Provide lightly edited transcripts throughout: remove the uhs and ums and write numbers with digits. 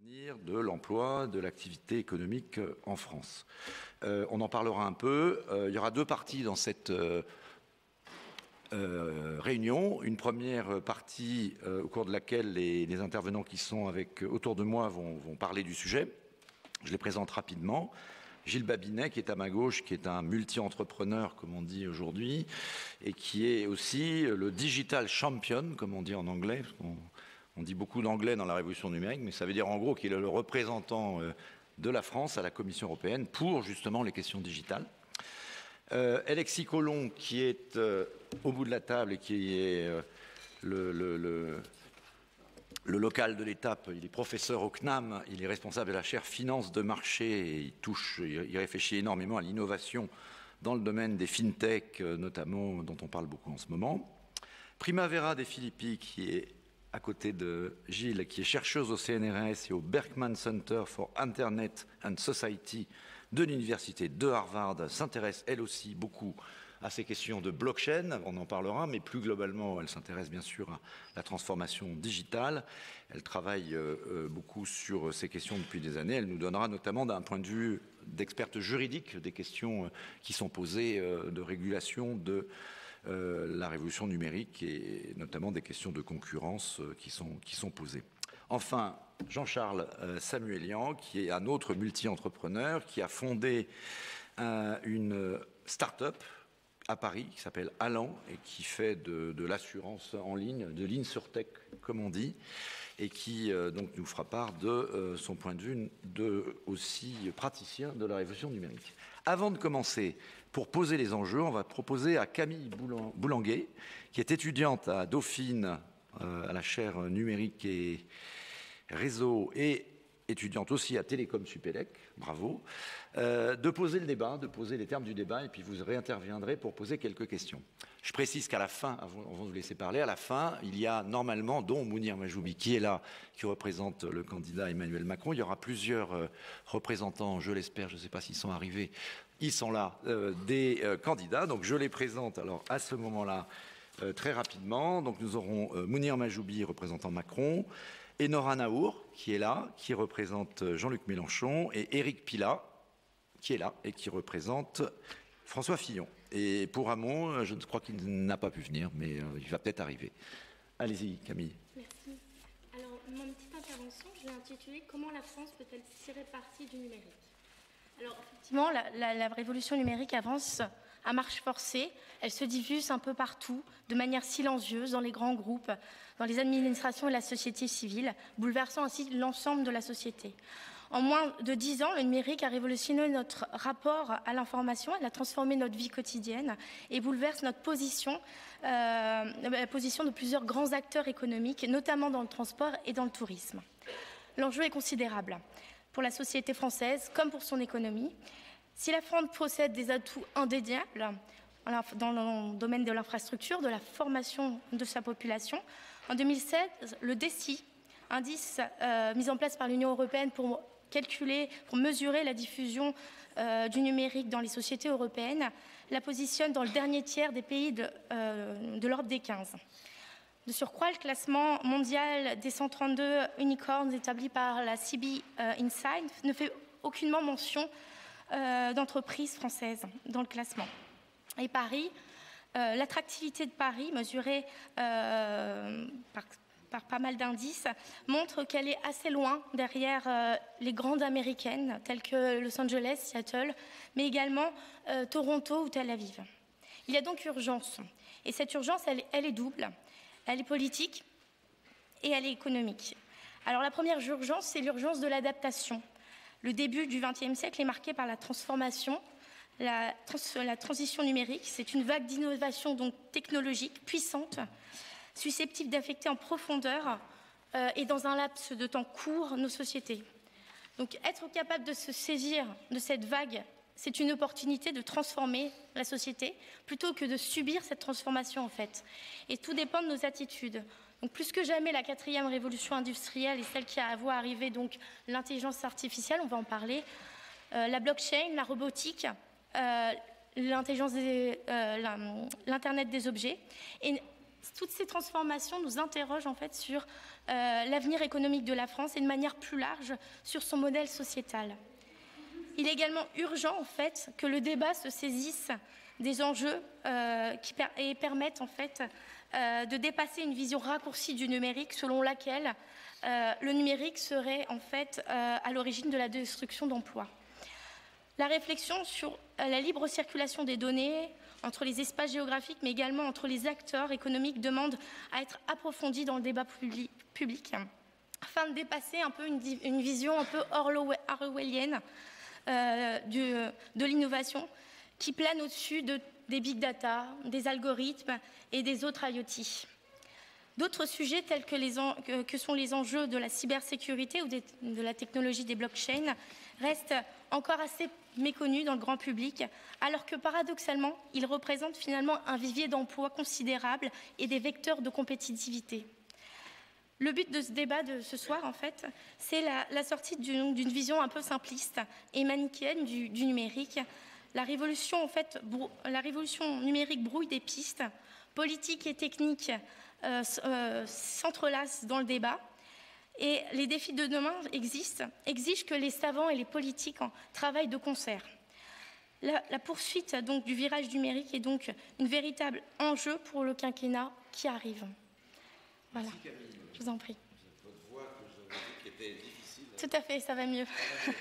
de l'emploi, de l'activité économique en France. On en parlera un peu. Il y aura deux parties dans cette réunion. Une première partie au cours de laquelle les intervenants qui sont autour de moi vont parler du sujet. Je les présente rapidement. Gilles Babinet, qui est à ma gauche, qui est un multi-entrepreneur, comme on dit aujourd'hui, et qui est aussi le digital champion, comme on dit en anglais. On dit beaucoup d'anglais dans la révolution numérique, mais ça veut dire en gros qu'il est le représentant de la France à la Commission européenne pour justement les questions digitales. Alexis Collomb, qui est au bout de la table et qui est le local de l'étape, il est professeur au CNAM, il est responsable de la chaire finance de marché et il réfléchit énormément à l'innovation dans le domaine des fintech, notamment, dont on parle beaucoup en ce moment. Primavera De Filippi, qui est à côté de Gilles, qui est chercheuse au CNRS et au Berkman Center for Internet and Society de l'Université de Harvard, s'intéresse elle aussi beaucoup à ces questions de blockchain, on en parlera, mais plus globalement, elle s'intéresse bien sûr à la transformation digitale. Elle travaille beaucoup sur ces questions depuis des années. Elle nous donnera notamment d'un point de vue d'experte juridique des questions qui sont posées de régulation de la révolution numérique et notamment des questions de concurrence qui sont posées. Enfin, Jean-Charles Samuelian, qui est un autre multi-entrepreneur, qui a fondé une start-up à Paris qui s'appelle Allan et qui fait de l'assurance en ligne, de l'InsurTech comme on dit, et qui donc nous fera part de son point de vue aussi praticien de la révolution numérique. Avant de commencer, pour poser les enjeux, on va proposer à Camille Boulanguet, qui est étudiante à Dauphine, à la chaire numérique et réseau, et étudiante aussi à Télécom Supélec, bravo, de poser le débat, de poser les termes du débat, et puis vous réinterviendrez pour poser quelques questions. Je précise qu'à la fin, avant de vous laisser parler, à la fin, il y a normalement, dont Mounir Majoubi, qui est là, qui représente le candidat Emmanuel Macron, il y aura plusieurs représentants, je l'espère, je ne sais pas s'ils sont arrivés, ils sont là, des candidats, donc je les présente alors à ce moment-là très rapidement. Donc nous aurons Mounir Majoubi, représentant Macron, et Nora Naour, qui est là, qui représente Jean-Luc Mélenchon, et Éric Pilat, qui est là et qui représente François Fillon. Et pour Hamon, je crois qu'il n'a pas pu venir, mais il va peut-être arriver. Allez-y, Camille. Merci. Alors, mon petite intervention, je l'ai intitulée « Comment la France peut-elle tirer parti du numérique ?» Alors, effectivement, la révolution numérique avance à marche forcée. Elle se diffuse un peu partout, de manière silencieuse, dans les grands groupes, dans les administrations et la société civile, bouleversant ainsi l'ensemble de la société. En moins de 10 ans, le numérique a révolutionné notre rapport à l'information, elle a transformé notre vie quotidienne et bouleverse notre position, la position de plusieurs grands acteurs économiques, notamment dans le transport et dans le tourisme. L'enjeu est considérable pour la société française comme pour son économie. Si la France possède des atouts indéniables dans le domaine de l'infrastructure, de la formation de sa population, en 2016, le DECI, indice mis en place par l'Union européenne pour mesurer la diffusion du numérique dans les sociétés européennes, la positionne dans le dernier tiers des pays de l'Europe des 15. De surcroît, le classement mondial des 132 unicorns établi par la CB Insight ne fait aucunement mention d'entreprises françaises dans le classement. Et Paris, l'attractivité de Paris, mesurée par pas mal d'indices, montre qu'elle est assez loin derrière les grandes américaines telles que Los Angeles, Seattle, mais également Toronto ou Tel Aviv. Il y a donc urgence. Et cette urgence, elle est double. Elle est politique et elle est économique. Alors la première urgence, c'est l'urgence de l'adaptation. Le début du XXe siècle est marqué par la transformation, la transition numérique. C'est une vague d'innovation donc technologique puissante, susceptible d'affecter en profondeur et dans un laps de temps court nos sociétés. Donc être capable de se saisir de cette vague, c'est une opportunité de transformer la société plutôt que de subir cette transformation en fait. Et tout dépend de nos attitudes. Donc plus que jamais, la 4e révolution industrielle est celle qui a à voir arriver donc l'intelligence artificielle, on va en parler, la blockchain, la robotique, l'Internet des objets. Et toutes ces transformations nous interrogent en fait sur l'avenir économique de la France et de manière plus large sur son modèle sociétal. Il est également urgent en fait que le débat se saisisse des enjeux et permettent en fait de dépasser une vision raccourcie du numérique selon laquelle le numérique serait en fait à l'origine de la destruction d'emplois. La réflexion sur la libre circulation des données entre les espaces géographiques, mais également entre les acteurs économiques, demande à être approfondie dans le débat public, afin de dépasser un peu une vision un peu orwellienne de l'innovation qui plane au-dessus des big data, des algorithmes et des autres IoT. D'autres sujets tels que sont les enjeux de la cybersécurité ou de la technologie des blockchains restent encore assez méconnus dans le grand public, alors que paradoxalement, ils représentent finalement un vivier d'emplois considérable et des vecteurs de compétitivité. Le but de ce débat de ce soir, en fait, c'est la sortie d'une vision un peu simpliste et manichéenne du numérique. La révolution numérique brouille des pistes, politiques et techniques s'entrelacent dans le débat. Et les défis de demain exigent que les savants et les politiques travaillent de concert. La poursuite donc, du virage numérique est donc un véritable enjeu pour le quinquennat qui arrive. Voilà. Merci Camille. Je vous en prie. Votre voix que j'avais dit qui était difficile. Tout à fait, ça va mieux. Je vous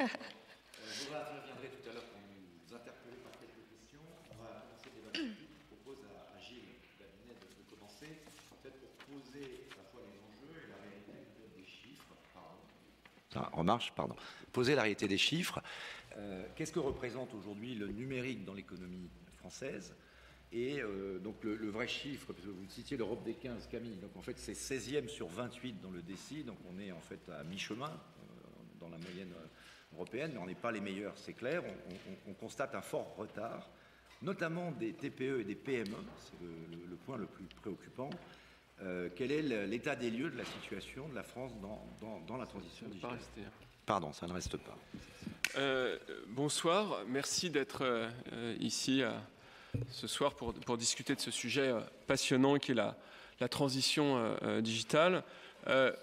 reviendrai tout à l'heure pour nous interpeller par quelques questions. On va commencer le débat. Je propose à Gilles Babinet de commencer, en fait, pour poser à la fois les enjeux et la réalité des chiffres. Poser la réalité des chiffres. Qu'est-ce que représente aujourd'hui le numérique dans l'économie française? Et donc le vrai chiffre, parce que vous citiez l'Europe des 15, Camille, donc en fait c'est 16e sur 28 dans le DECI, donc on est en fait à mi-chemin dans la moyenne européenne, mais on n'est pas les meilleurs, c'est clair. On constate un fort retard, notamment des TPE et des PME, c'est le point le plus préoccupant. Quel est l'état des lieux de la situation de la France dans la transition digitale? Pardon, ça ne reste pas. Bonsoir, merci d'être ici ce soir pour discuter de ce sujet passionnant qui est la transition digitale.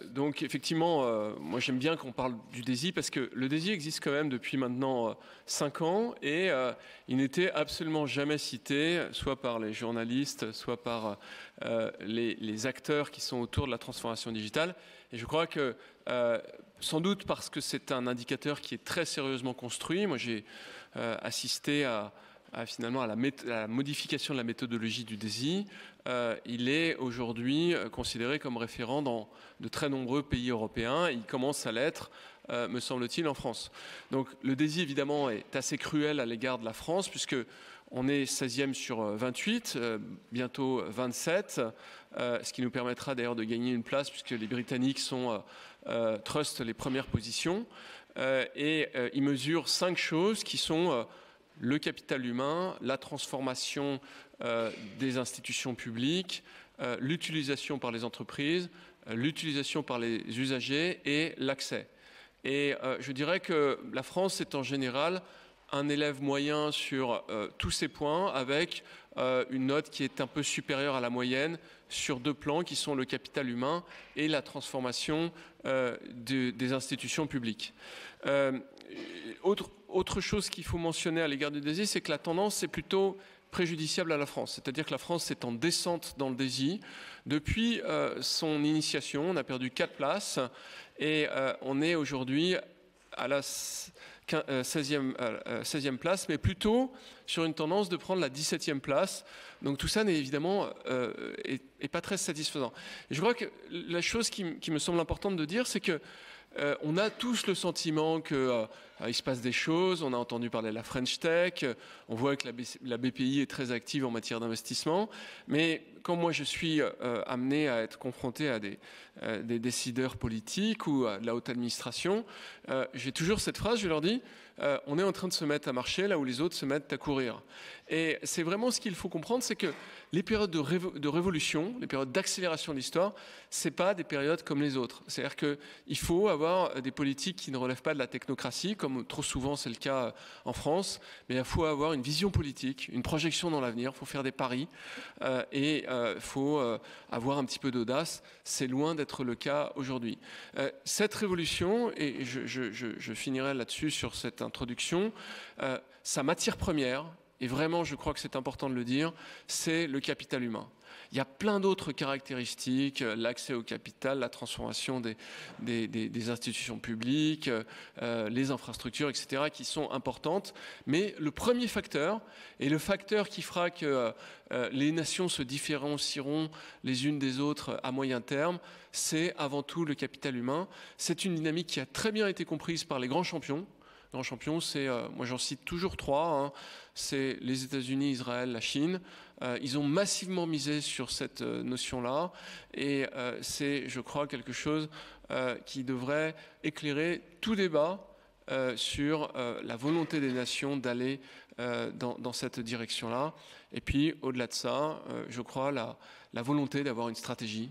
Donc effectivement, moi j'aime bien qu'on parle du DESI parce que le DESI existe quand même depuis maintenant 5 ans et il n'était absolument jamais cité, soit par les journalistes, soit par les acteurs qui sont autour de la transformation digitale. Et je crois que sans doute parce que c'est un indicateur qui est très sérieusement construit. Moi j'ai assisté finalement à la modification de la méthodologie du DESI. Il est aujourd'hui considéré comme référent dans de très nombreux pays européens. Il commence à l'être, me semble-t-il, en France. Donc le DESI, évidemment, est assez cruel à l'égard de la France, puisque on est 16e sur 28, bientôt 27, ce qui nous permettra d'ailleurs de gagner une place, puisque les Britanniques trustent les premières positions. Et il mesure 5 choses qui sont le capital humain, la transformation des institutions publiques, l'utilisation par les entreprises, l'utilisation par les usagers et l'accès. Et je dirais que la France est en général un élève moyen sur tous ces points, avec une note qui est un peu supérieure à la moyenne sur 2 plans qui sont le capital humain et la transformation des institutions publiques. Autre chose qu'il faut mentionner à l'égard du DESI, c'est que la tendance est plutôt préjudiciable à la France. C'est-à-dire que la France est en descente dans le DESI. Depuis son initiation, on a perdu 4 places et on est aujourd'hui à la 16e place, mais plutôt sur une tendance de prendre la 17e place. Donc tout ça n'est évidemment est pas très satisfaisant. Et je crois que la chose qui me semble importante de dire, c'est que on a tous le sentiment qu'il se passe des choses. On a entendu parler de la French Tech. On voit que la BPI est très active en matière d'investissement. Mais quand moi je suis amené à être confronté à des décideurs politiques ou à de la haute administration, j'ai toujours cette phrase, je leur dis, on est en train de se mettre à marcher là où les autres se mettent à courir. Et c'est vraiment ce qu'il faut comprendre, c'est que les périodes de révolution, les périodes d'accélération de l'histoire, ce n'est pas des périodes comme les autres. C'est-à-dire qu'il faut avoir des politiques qui ne relèvent pas de la technocratie, comme comme trop souvent c'est le cas en France, mais il faut avoir une vision politique, une projection dans l'avenir, il faut faire des paris et il faut avoir un petit peu d'audace. C'est loin d'être le cas aujourd'hui. Cette révolution, et je finirai là-dessus sur cette introduction, sa matière première, et vraiment je crois que c'est important de le dire, c'est le capital humain. Il y a plein d'autres caractéristiques, l'accès au capital, la transformation des institutions publiques, les infrastructures, etc., qui sont importantes. Mais le premier facteur, et le facteur qui fera que les nations se différencieront les unes des autres à moyen terme, c'est avant tout le capital humain. C'est une dynamique qui a très bien été comprise par les grands champions. Les grands champions, c'est, moi j'en cite toujours trois, hein, c'est les États-Unis, Israël, la Chine. Ils ont massivement misé sur cette notion-là et c'est, je crois, quelque chose qui devrait éclairer tout débat sur la volonté des nations d'aller dans cette direction-là. Et puis, au-delà de ça, je crois la volonté d'avoir une stratégie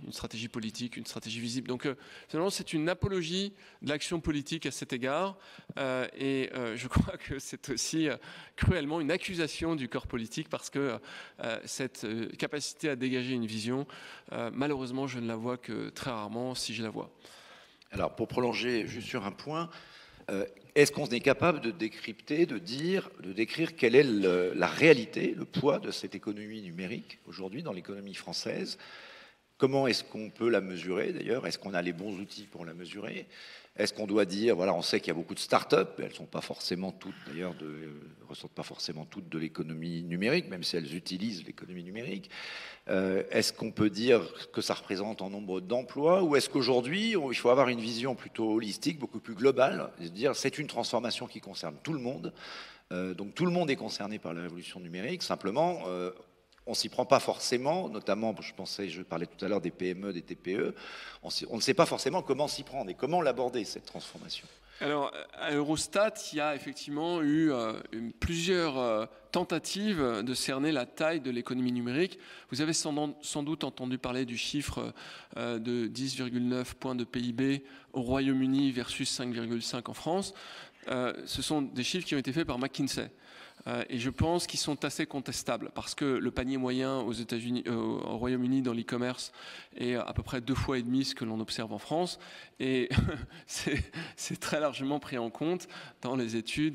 politique, une stratégie visible. Donc, finalement, c'est une apologie de l'action politique à cet égard. Et je crois que c'est aussi cruellement une accusation du corps politique parce que cette capacité à dégager une vision, malheureusement, je ne la vois que très rarement, si je la vois. Alors, pour prolonger juste sur un point, est-ce qu'on est capable de décrypter, de décrire quelle est la réalité, le poids de cette économie numérique aujourd'hui dans l'économie française? Comment est-ce qu'on peut la mesurer d'ailleurs? Est-ce qu'on a les bons outils pour la mesurer? Est-ce qu'on doit dire, voilà, on sait qu'il y a beaucoup de start-up, elles sont pas forcément toutes d'ailleurs, ressortent pas forcément toutes de l'économie numérique, même si elles utilisent l'économie numérique. Est-ce qu'on peut dire que ça représente en nombre d'emplois, ou est-ce qu'aujourd'hui il faut avoir une vision plutôt holistique, beaucoup plus globale, et se dire c'est une transformation qui concerne tout le monde, donc tout le monde est concerné par la révolution numérique, simplement on s'y prend pas forcément, notamment, je parlais tout à l'heure des PME, des TPE, on ne sait pas forcément comment s'y prendre et comment l'aborder, cette transformation. Alors, à Eurostat, il y a effectivement eu plusieurs tentatives de cerner la taille de l'économie numérique. Vous avez sans doute entendu parler du chiffre de 10,9 points de PIB au Royaume-Uni versus 5,5 en France. Ce sont des chiffres qui ont été faits par McKinsey. Et je pense qu'ils sont assez contestables parce que le panier moyen aux États-Unis, au Royaume-Uni dans l'e-commerce est à peu près 2,5 fois ce que l'on observe en France, et c'est très largement pris en compte dans les études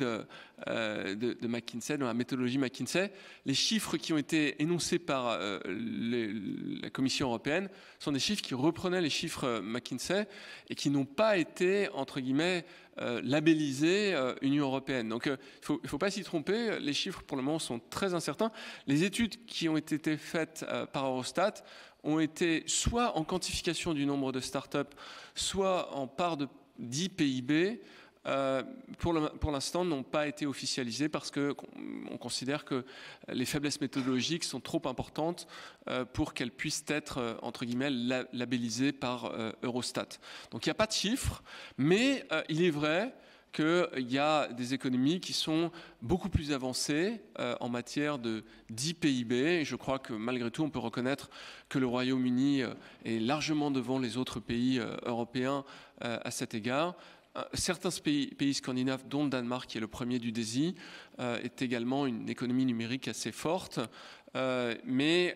de McKinsey, dans la méthodologie McKinsey. Les chiffres qui ont été énoncés par la Commission européenne sont des chiffres qui reprenaient les chiffres McKinsey et qui n'ont pas été, entre guillemets, labellisés Union européenne. Donc il ne faut pas s'y tromper, les chiffres pour le moment sont très incertains. Les études qui ont été faites par Eurostat ont été soit en quantification du nombre de start-up, soit en part de 10 PIB, pour l'instant n'ont pas été officialisées parce qu'on considère que les faiblesses méthodologiques sont trop importantes pour qu'elles puissent être, entre guillemets, labellisées par Eurostat. Donc il n'y a pas de chiffres, mais il est vrai qu'il y a des économies qui sont beaucoup plus avancées en matière de 10 PIB. Et je crois que malgré tout, on peut reconnaître que le Royaume-Uni est largement devant les autres pays européens à cet égard. Certains pays scandinaves, dont le Danemark, qui est le premier du DESI, est également une économie numérique assez forte. Mais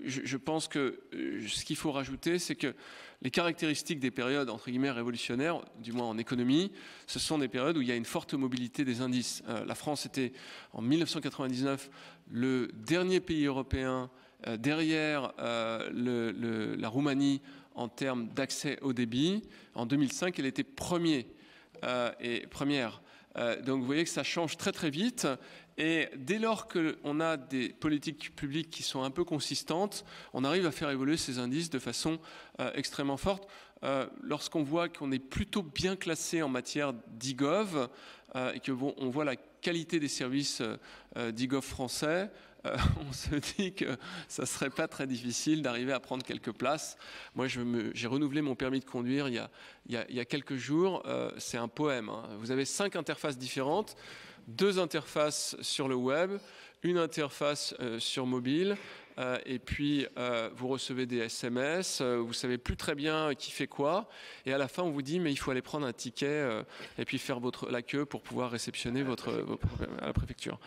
je pense que ce qu'il faut rajouter, c'est que les caractéristiques des périodes, entre guillemets, révolutionnaires, du moins en économie, ce sont des périodes où il y a une forte mobilité des indices. La France était, en 1999, le dernier pays européen derrière la Roumanie en termes d'accès au débit. En 2005, elle était première. Donc vous voyez que ça change très très vite. Et dès lors qu'on a des politiques publiques qui sont un peu consistantes, on arrive à faire évoluer ces indices de façon extrêmement forte. Lorsqu'on voit qu'on est plutôt bien classé en matière d'e-gov et qu'on voit la qualité des services d'e-gov français, on se dit que ça ne serait pas très difficile d'arriver à prendre quelques places. Moi, j'ai renouvelé mon permis de conduire il y a quelques jours. C'est un poème, hein. Vous avez 5 interfaces différentes, 2 interfaces sur le web, une interface sur mobile, et puis vous recevez des SMS, vous savez plus très bien qui fait quoi, et à la fin on vous dit mais il faut aller prendre un ticket et puis faire la queue pour pouvoir réceptionner à la préfecture.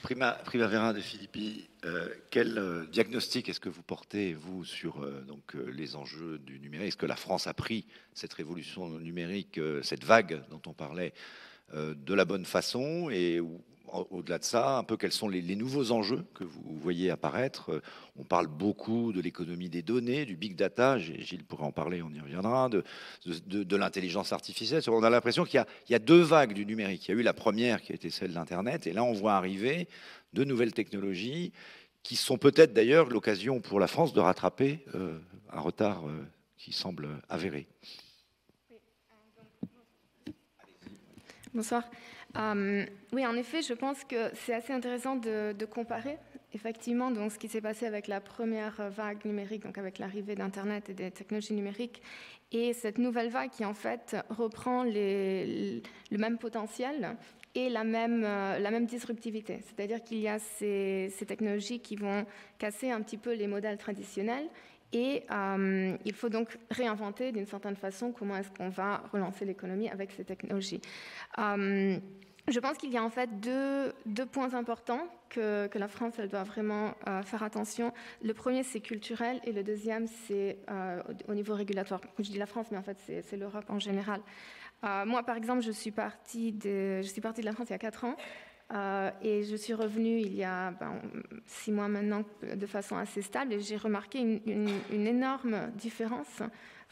Primavera de Filippi, quel diagnostic est-ce que vous portez, vous, sur les enjeux du numérique? Est-ce que la France a pris cette révolution numérique, cette vague dont on parlait, de la bonne façon? Et au-delà de ça, un peu quels sont les nouveaux enjeux que vous voyez apparaître? On parle beaucoup de l'économie des données, du big data, Gilles pourrait en parler, on y reviendra, de l'intelligence artificielle. On a l'impression qu'il y a deux vagues du numérique. Il y a eu la première qui a été celle d'Internet, et là on voit arriver de nouvelles technologies qui sont peut-être d'ailleurs l'occasion pour la France de rattraper un retard qui semble avéré. Bonsoir. Oui, en effet, je pense que c'est assez intéressant de comparer effectivement donc, ce qui s'est passé avec la première vague numérique, donc avec l'arrivée d'Internet et des technologies numériques, et cette nouvelle vague qui en fait reprend le même potentiel et la même disruptivité. C'est-à-dire qu'il y a ces technologies qui vont casser un petit peu les modèles traditionnels. Et il faut donc réinventer d'une certaine façon comment est-ce qu'on va relancer l'économie avec ces technologies. Je pense qu'il y a en fait deux points importants que la France elle doit vraiment faire attention. Le premier, c'est culturel, et le deuxième, c'est au niveau régulatoire. Je dis la France, mais en fait, c'est l'Europe en général. Moi, par exemple, je suis partie de la France il y a 4 ans. Et je suis revenue il y a 6 mois maintenant de façon assez stable, et j'ai remarqué une énorme différence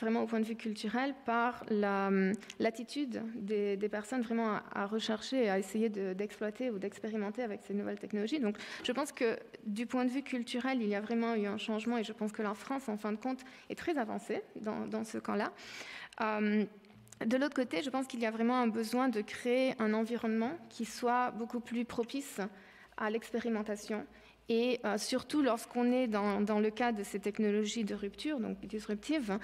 vraiment au point de vue culturel par l'attitude des personnes vraiment à rechercher et à essayer d'exploiter ou d'expérimenter avec ces nouvelles technologies. Donc je pense que du point de vue culturel, il y a vraiment eu un changement, et je pense que la France, en fin de compte, est très avancée dans ce camp-là. De l'autre côté, je pense qu'il y a vraiment un besoin de créer un environnement qui soit beaucoup plus propice à l'expérimentation, et surtout lorsqu'on est dans le cas de ces technologies de rupture, donc disruptives,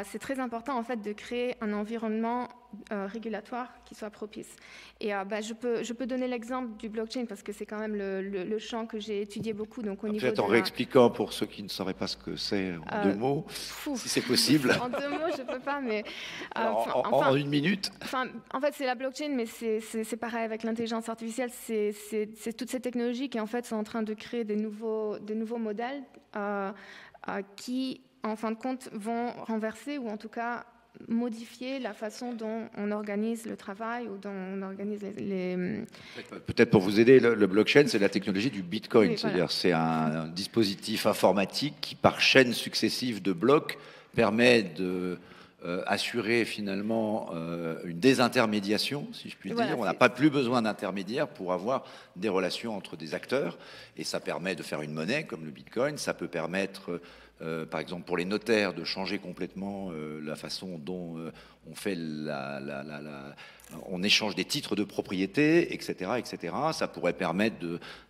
c'est très important en fait de créer un environnement régulatoire qui soit propice. Et je peux donner l'exemple du blockchain parce que c'est quand même le champ que j'ai étudié beaucoup. Donc peut-être en réexpliquant pour ceux qui ne sauraient pas ce que c'est en 2 mots, si c'est possible. En 2 mots, je ne peux pas, mais... en 1 minute. En fait, c'est la blockchain, mais c'est pareil avec l'intelligence artificielle. C'est toutes ces technologies qui en fait sont en train de créer des nouveaux modèles qui, en fin de compte, vont renverser ou en tout cas modifier la façon dont on organise le travail ou dont on organise les... Peut-être pour vous aider, le blockchain, c'est la technologie du Bitcoin. Oui, c'est-à-dire c'est un dispositif informatique qui, par chaîne successive de blocs, permet de assurer finalement une désintermédiation, si je puis dire. On n'a pas plus besoin d'intermédiaires pour avoir des relations entre des acteurs, et ça permet de faire une monnaie comme le Bitcoin. Ça peut permettre par exemple pour les notaires de changer complètement la façon dont on fait on échange des titres de propriété, etc., etc. Ça pourrait permettre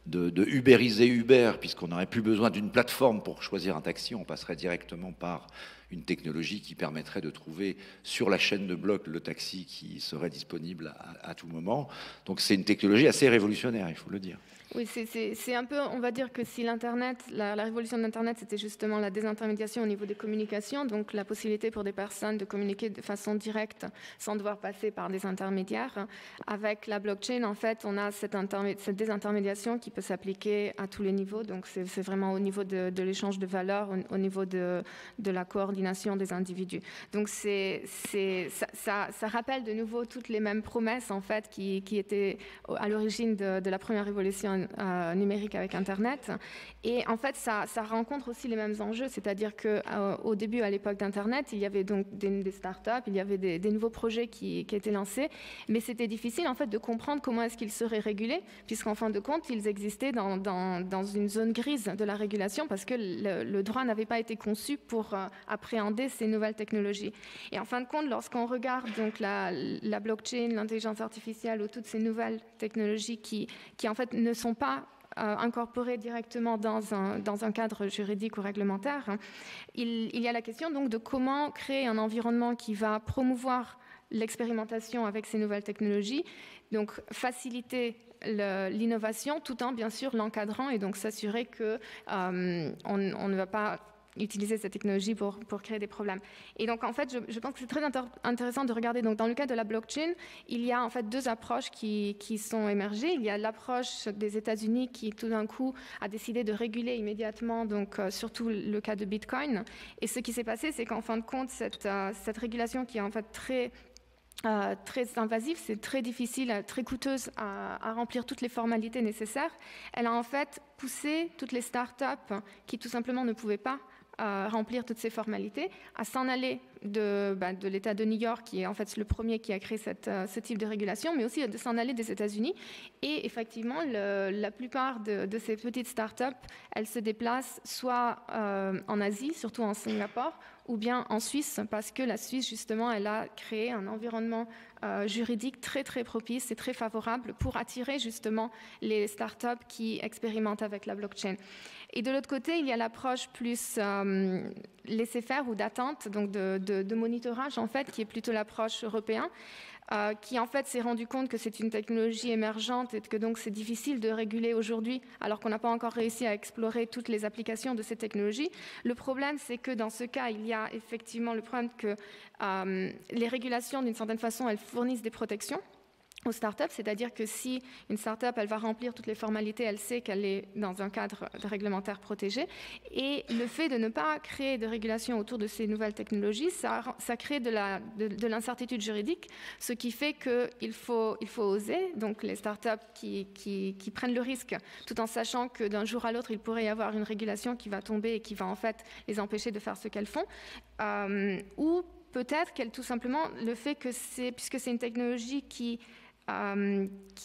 de ubériser Uber, puisqu'on n'aurait plus besoin d'une plateforme pour choisir un taxi, on passerait directement par une technologie qui permettrait de trouver sur la chaîne de blocs le taxi qui serait disponible à tout moment. Donc c'est une technologie assez révolutionnaire, il faut le dire. Oui, c'est un peu, on va dire que si l'Internet, la révolution de l'Internet, c'était justement la désintermédiation au niveau des communications, donc la possibilité pour des personnes de communiquer de façon directe sans devoir passer par des intermédiaires. Avec la blockchain, en fait, on a cette désintermédiation qui peut s'appliquer à tous les niveaux, donc c'est vraiment au niveau de l'échange de valeurs, au niveau de la coordination des individus. Donc ça rappelle de nouveau toutes les mêmes promesses, en fait, qui étaient à l'origine de la première révolution numérique avec Internet. Et en fait, ça rencontre aussi les mêmes enjeux, c'est-à-dire qu'au début, à l'époque d'Internet, il y avait donc des startups, il y avait des nouveaux projets qui étaient lancés, mais c'était difficile en fait de comprendre comment est-ce qu'ils seraient régulés, puisqu'en fin de compte, ils existaient dans une zone grise de la régulation, parce que le droit n'avait pas été conçu pour appréhender ces nouvelles technologies. Et en fin de compte, lorsqu'on regarde donc la blockchain, l'intelligence artificielle ou toutes ces nouvelles technologies qui en fait ne sont pas incorporées directement dans un cadre juridique ou réglementaire, il y a la question donc de comment créer un environnement qui va promouvoir l'expérimentation avec ces nouvelles technologies, donc faciliter l'innovation tout en bien sûr l'encadrant et donc s'assurer que on ne va pas utiliser cette technologie pour créer des problèmes. Et donc, en fait, je pense que c'est très intéressant de regarder. Donc, dans le cas de la blockchain, il y a en fait deux approches qui sont émergées. Il y a l'approche des États-Unis qui, tout d'un coup, a décidé de réguler immédiatement, donc surtout le cas de Bitcoin. Et ce qui s'est passé, c'est qu'en fin de compte, cette régulation qui est en fait très invasive, c'est très difficile, très coûteuse à remplir toutes les formalités nécessaires. Elle a en fait poussé toutes les startups qui tout simplement ne pouvaient pas remplir toutes ces formalités, à s'en aller de l'État de New York, qui est en fait le premier qui a créé ce type de régulation, mais aussi de s'en aller des États-Unis. Et effectivement, la plupart de ces petites startups, elles se déplacent soit en Asie, surtout en Singapour, ou bien en Suisse, parce que la Suisse, justement, elle a créé un environnement juridique très, très propice et très favorable pour attirer, justement, les startups qui expérimentent avec la blockchain. Et de l'autre côté, il y a l'approche plus laisser-faire ou d'attente, donc de monitorage, en fait, qui est plutôt l'approche européenne, qui en fait s'est rendu compte que c'est une technologie émergente et que donc c'est difficile de réguler aujourd'hui alors qu'on n'a pas encore réussi à explorer toutes les applications de ces technologies. Le problème, c'est que dans ce cas, il y a effectivement le problème que les régulations, d'une certaine façon, elles fournissent des protections aux startups, c'est-à-dire que si une startup elle va remplir toutes les formalités, elle sait qu'elle est dans un cadre réglementaire protégé. Et le fait de ne pas créer de régulation autour de ces nouvelles technologies, ça crée de l'incertitude juridique, ce qui fait qu'il faut oser. Donc les startups qui prennent le risque, tout en sachant que d'un jour à l'autre, il pourrait y avoir une régulation qui va tomber et qui va en fait les empêcher de faire ce qu'elles font, ou peut-être qu'elle tout simplement le fait que puisque c'est une technologie qui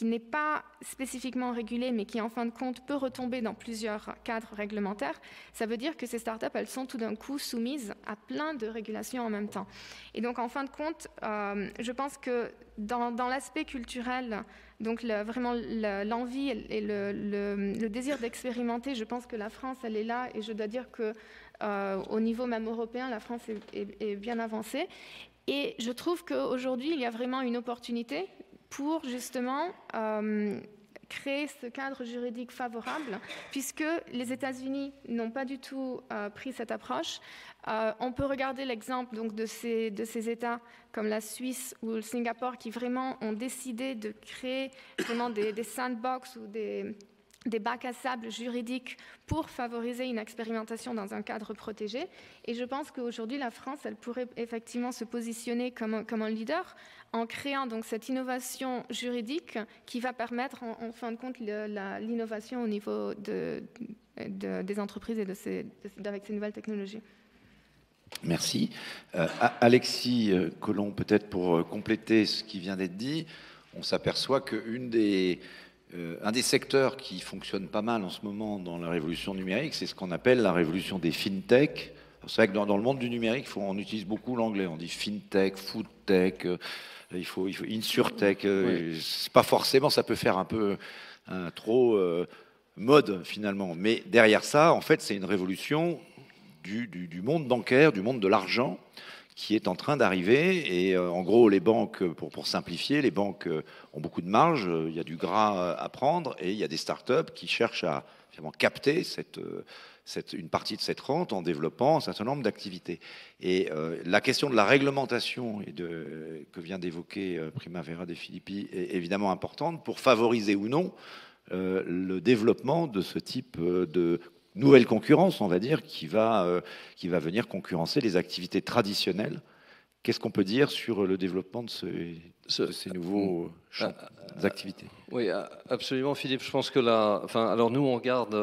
n'est pas spécifiquement régulée, mais qui en fin de compte peut retomber dans plusieurs cadres réglementaires, ça veut dire que ces startups, elles sont tout d'un coup soumises à plein de régulations en même temps. Et donc en fin de compte, je pense que dans l'aspect culturel, donc vraiment l'envie et le désir d'expérimenter, je pense que la France, elle est là, et je dois dire que au niveau même européen, la France est bien avancée. Et je trouve qu'aujourd'hui, il y a vraiment une opportunité pour justement créer ce cadre juridique favorable, puisque les États-Unis n'ont pas du tout pris cette approche. On peut regarder l'exemple donc de ces États comme la Suisse ou le Singapour qui vraiment ont décidé de créer vraiment des sandbox ou des bacs à sable juridiques pour favoriser une expérimentation dans un cadre protégé. Et je pense qu'aujourd'hui, la France, elle pourrait effectivement se positionner comme un leader en créant donc cette innovation juridique qui va permettre en fin de compte l'innovation au niveau des entreprises et avec ces nouvelles technologies. Merci. Alexis Collomb, peut-être pour compléter ce qui vient d'être dit, on s'aperçoit qu'un des secteurs qui fonctionne pas mal en ce moment dans la révolution numérique, c'est ce qu'on appelle la révolution des fintech. C'est vrai que dans le monde du numérique, on utilise beaucoup l'anglais. On dit fintech, foodtech, il faut insurtech. Oui. C'est pas forcément, ça peut faire un peu trop mode finalement. Mais derrière ça, en fait, c'est une révolution du monde bancaire, du monde de l'argent, qui est en train d'arriver. Et en gros, les banques, pour simplifier, les banques ont beaucoup de marge, il y a du gras à prendre, et il y a des startups qui cherchent à finalement capter une partie de cette rente en développant un certain nombre d'activités. Et la question de la réglementation que vient d'évoquer Primavera de Filippi est évidemment importante pour favoriser ou non le développement de ce type de nouvelle concurrence, on va dire, qui va venir concurrencer les activités traditionnelles. Qu'est-ce qu'on peut dire sur le développement de ces nouveaux champs d'activités? Oui, absolument, Philippe. Je pense que alors nous, on regarde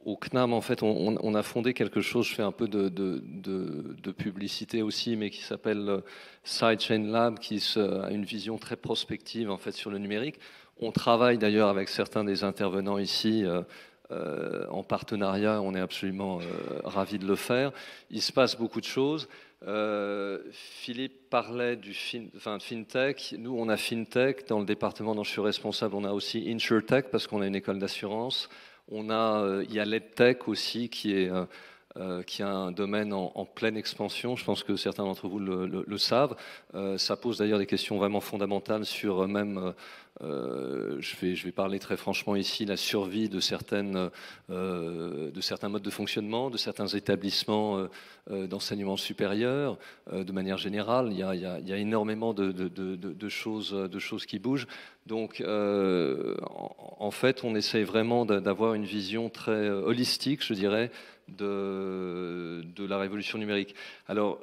au CNAM, en fait, on a fondé quelque chose. Je fais un peu de publicité aussi, mais qui s'appelle Sidechain Lab, qui a une vision très prospective en fait sur le numérique. On travaille d'ailleurs avec certains des intervenants ici. En partenariat, on est absolument ravis de le faire. Il se passe beaucoup de choses. Philippe parlait du FinTech. Nous, on a FinTech. Dans le département dont je suis responsable, on a aussi InsurTech parce qu'on a une école d'assurance. Il y a l'EdTech aussi qui est qui est un domaine en pleine expansion. Je pense que certains d'entre vous le savent. Ça pose d'ailleurs des questions vraiment fondamentales sur même, je vais parler très franchement ici, la survie de certains modes de fonctionnement, de certains établissements d'enseignement supérieur. De manière générale, il y a énormément de choses qui bougent. Donc, en fait, on essaye vraiment d'avoir une vision très holistique, je dirais, de la révolution numérique. Alors,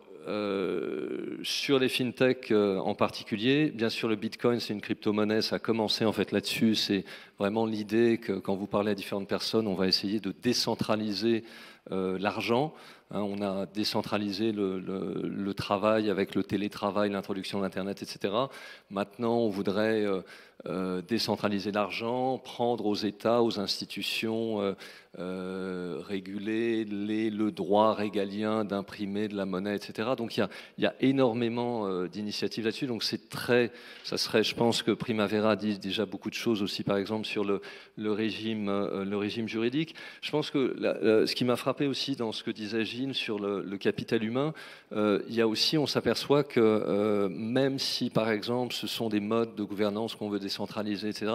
sur les fintechs en particulier, bien sûr, le Bitcoin, c'est une crypto-monnaie, ça a commencé en fait là-dessus. C'est vraiment l'idée que quand vous parlez à différentes personnes, on va essayer de décentraliser l'argent. On a décentralisé le travail avec le télétravail, l'introduction d'Internet, etc. Maintenant, on voudrait décentraliser l'argent, prendre aux États, aux institutions, réguler le droit régalien d'imprimer de la monnaie, etc. Donc il y a énormément d'initiatives là-dessus. Donc ça serait, je pense que Primavera dit déjà beaucoup de choses aussi, par exemple sur le régime juridique. Je pense que ce qui m'a frappé aussi dans ce que disait Gilles sur le capital humain, il y a aussi, on s'aperçoit que même si par exemple ce sont des modes de gouvernance qu'on veut décentraliser, etc.,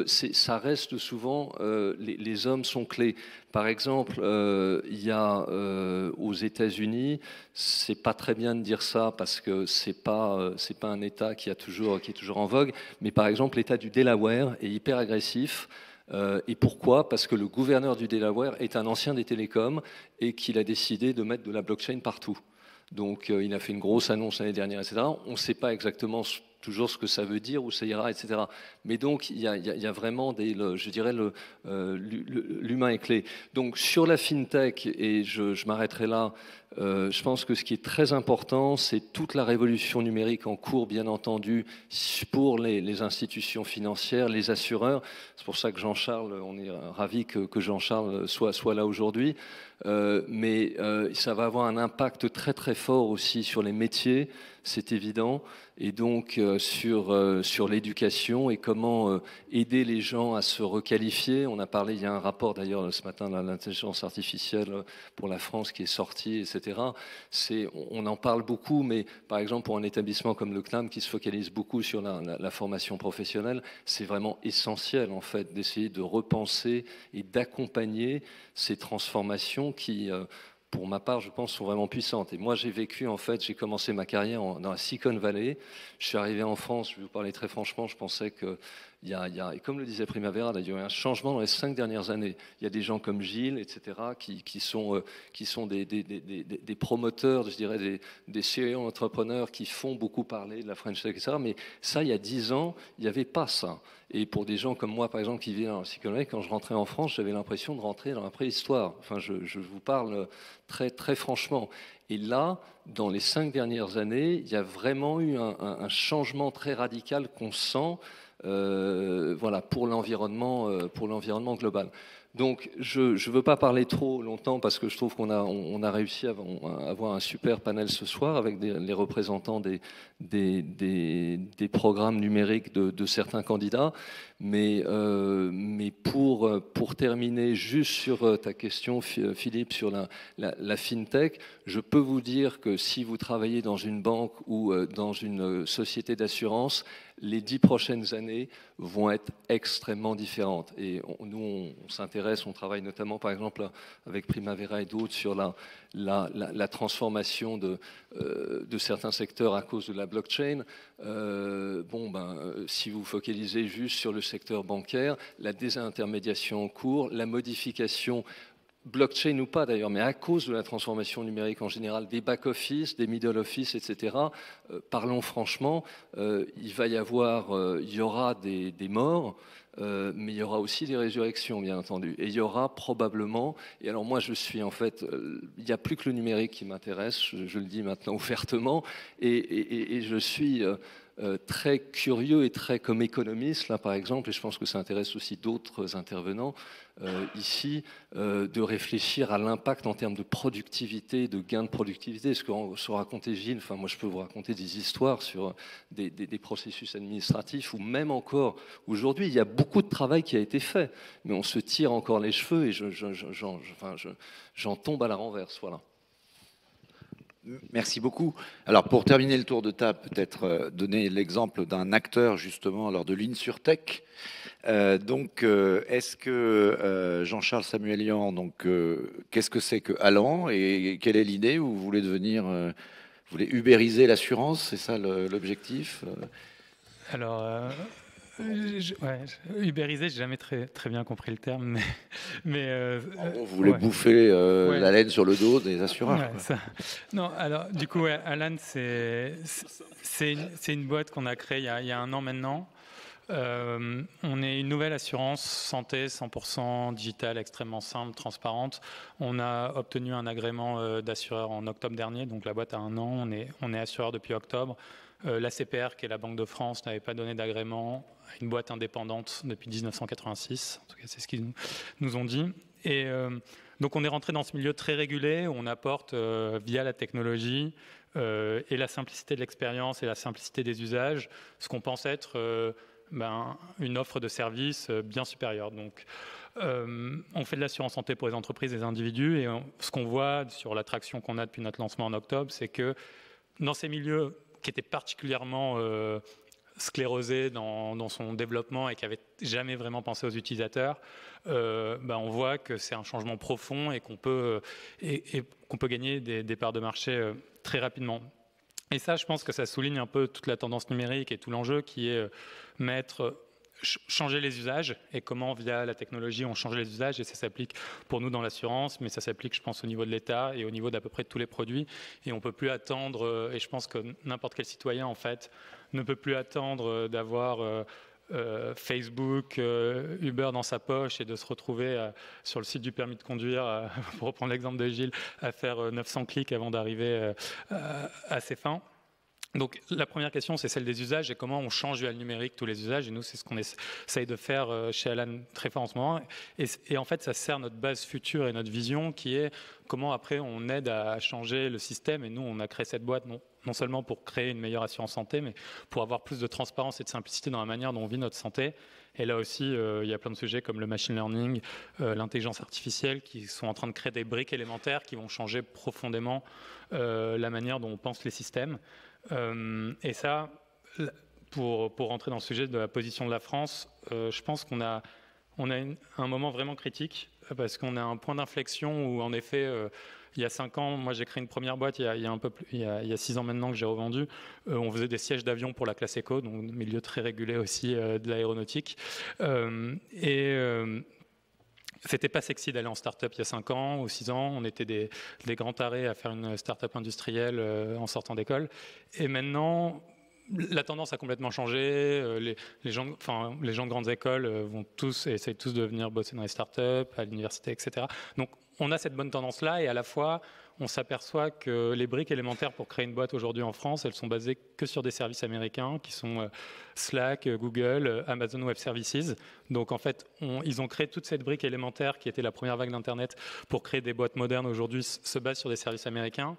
ça reste souvent, les hommes sont clés. Par exemple, il y a aux États-Unis, c'est pas très bien de dire ça parce que c'est pas un État qui est toujours en vogue, mais par exemple l'État du Delaware est hyper agressif. Et pourquoi? Parce que le gouverneur du Delaware est un ancien des télécoms et qu'il a décidé de mettre de la blockchain partout. Donc il a fait une grosse annonce l'année dernière, etc. On ne sait pas exactement toujours ce que ça veut dire, où ça ira, etc. Mais donc, il y a vraiment je dirais, l'humain est clé. Donc, sur la fintech, et je m'arrêterai là, je pense que ce qui est très important, c'est toute la révolution numérique en cours, bien entendu, pour les institutions financières, les assureurs. C'est pour ça que Jean-Charles, on est ravis que Jean-Charles soit là aujourd'hui. Mais ça va avoir un impact très très fort aussi sur les métiers, c'est évident, et donc sur l'éducation et comment aider les gens à se requalifier. On a parlé, il y a un rapport d'ailleurs ce matin, l'intelligence artificielle pour la France qui est sorti, etc. On en parle beaucoup, mais par exemple pour un établissement comme le CNAM qui se focalise beaucoup sur la formation professionnelle, c'est vraiment essentiel en fait d'essayer de repenser et d'accompagner ces transformations qui, pour ma part, je pense, sont vraiment puissantes. Et moi, j'ai vécu, en fait, j'ai commencé ma carrière dans la Silicon Valley. Je suis arrivé en France, je vais vous parler très franchement, je pensais que et comme le disait Primavera, il y a eu un changement dans les 5 dernières années. Il y a des gens comme Gilles, etc., qui sont des promoteurs, je dirais, des serial entrepreneurs qui font beaucoup parler de la French Tech, etc. Mais ça, il y a 10 ans, il n'y avait pas ça. Et pour des gens comme moi, par exemple, qui viennent dans la Silicon Valley, quand je rentrais en France, j'avais l'impression de rentrer dans la préhistoire. Enfin, je vous parle très, très franchement. Et là, dans les 5 dernières années, il y a vraiment eu un changement très radical qu'on sent. Voilà, pour l'environnement global. Donc, je ne veux pas parler trop longtemps parce que je trouve qu'on a réussi à avoir un super panel ce soir avec les représentants des programmes numériques de certains candidats. Mais pour terminer, juste sur ta question, Philippe, sur la fintech, je peux vous dire que si vous travaillez dans une banque ou dans une société d'assurance, les 10 prochaines années vont être extrêmement différentes. Et nous, on s'intéresse, on travaille notamment, par exemple, avec Primavera et d'autres sur la transformation de certains secteurs à cause de la blockchain. Si vous focalisez juste sur le secteur bancaire, la désintermédiation en cours, la modification blockchain ou pas d'ailleurs, mais à cause de la transformation numérique en général, des back-office, des middle-office, etc., parlons franchement, il y aura des morts, mais il y aura aussi des résurrections, bien entendu. Et il y aura probablement, et alors moi je suis en fait, il n'y a plus que le numérique qui m'intéresse, je le dis maintenant ouvertement, et je suis très curieux et très comme économiste, là par exemple, et je pense que ça intéresse aussi d'autres intervenants ici, de réfléchir à l'impact en termes de productivité, de gain de productivité. Ce que racontait Gilles, enfin moi je peux vous raconter des histoires sur des processus administratifs, ou même encore aujourd'hui, il y a beaucoup de travail qui a été fait, mais on se tire encore les cheveux et j'en tombe à la renverse. Voilà. Merci beaucoup. Alors, pour terminer le tour de table, peut-être donner l'exemple d'un acteur, justement, lors de l'InsurTech. Est-ce que Jean-Charles Samuelian, qu'est-ce que c'est que Allant et quelle est l'idée où vous voulez devenir, vous voulez ubériser l'assurance, c'est ça l'objectif? Alors, ubériser, j'ai jamais très bien compris le terme, vous voulez bouffer la laine sur le dos des assureurs. Ouais, non, alors du coup, Alan, c'est une boîte qu'on a créée il y a 1 an maintenant. On est une nouvelle assurance santé 100% digitale, extrêmement simple, transparente. On a obtenu un agrément d'assureur en octobre dernier, donc la boîte a 1 an. On est assureur depuis octobre. La CPR, qui est la Banque de France, n'avait pas donné d'agrément à une boîte indépendante depuis 1986. En tout cas, c'est ce qu'ils nous ont dit. Et donc, on est rentré dans ce milieu très régulé où on apporte, via la technologie et la simplicité de l'expérience et la simplicité des usages, ce qu'on pense être une offre de service bien supérieure. Donc, on fait de l'assurance santé pour les entreprises et les individus. Et ce qu'on voit sur l'attraction qu'on a depuis notre lancement en octobre, c'est que dans ces milieux qui était particulièrement sclérosé dans son développement et qui n'avait jamais vraiment pensé aux utilisateurs, on voit que c'est un changement profond et qu'on peut gagner des parts de marché très rapidement. Et ça, je pense que ça souligne un peu toute la tendance numérique et tout l'enjeu qui est changer les usages et comment, via la technologie, on change les usages. Et ça s'applique pour nous dans l'assurance, mais ça s'applique, je pense, au niveau de l'État et au niveau d'à peu près tous les produits. Et on ne peut plus attendre, et je pense que n'importe quel citoyen, en fait, ne peut plus attendre d'avoir Facebook, Uber dans sa poche et de se retrouver sur le site du permis de conduire, pour reprendre l'exemple de Gilles, à faire 900 clics avant d'arriver à ses fins. Donc la première question, c'est celle des usages et comment on change via le numérique tous les usages. Et nous, c'est ce qu'on essaye de faire chez Alan très fort en ce moment. Et en fait, ça sert notre base future et notre vision qui est comment après on aide à changer le système. Et nous, on a créé cette boîte non seulement pour créer une meilleure assurance santé, mais pour avoir plus de transparence et de simplicité dans la manière dont on vit notre santé. Et là aussi, il y a plein de sujets comme le machine learning, l'intelligence artificielle, qui sont en train de créer des briques élémentaires qui vont changer profondément la manière dont on pense les systèmes. Et ça, pour rentrer dans le sujet de la position de la France, je pense qu'on a un moment vraiment critique parce qu'on a un point d'inflexion où, en effet, il y a 5 ans, moi j'ai créé une première boîte, il y a 6 ans maintenant que j'ai revendu. On faisait des sièges d'avion pour la classe éco, donc milieu très régulé aussi de l'aéronautique. C'était pas sexy d'aller en start-up il y a 5 ans ou 6 ans. On était des grands tarés à faire une start-up industrielle en sortant d'école. Et maintenant, la tendance a complètement changé. Les gens de grandes écoles essayent tous de venir bosser dans les start-up, à l'université, etc. Donc, on a cette bonne tendance-là et à la fois, on s'aperçoit que les briques élémentaires pour créer une boîte aujourd'hui en France, elles sont basées que sur des services américains qui sont Slack, Google, Amazon Web Services. Donc en fait, ils ont créé toute cette brique élémentaire qui était la première vague d'Internet pour créer des boîtes modernes aujourd'hui se base sur des services américains.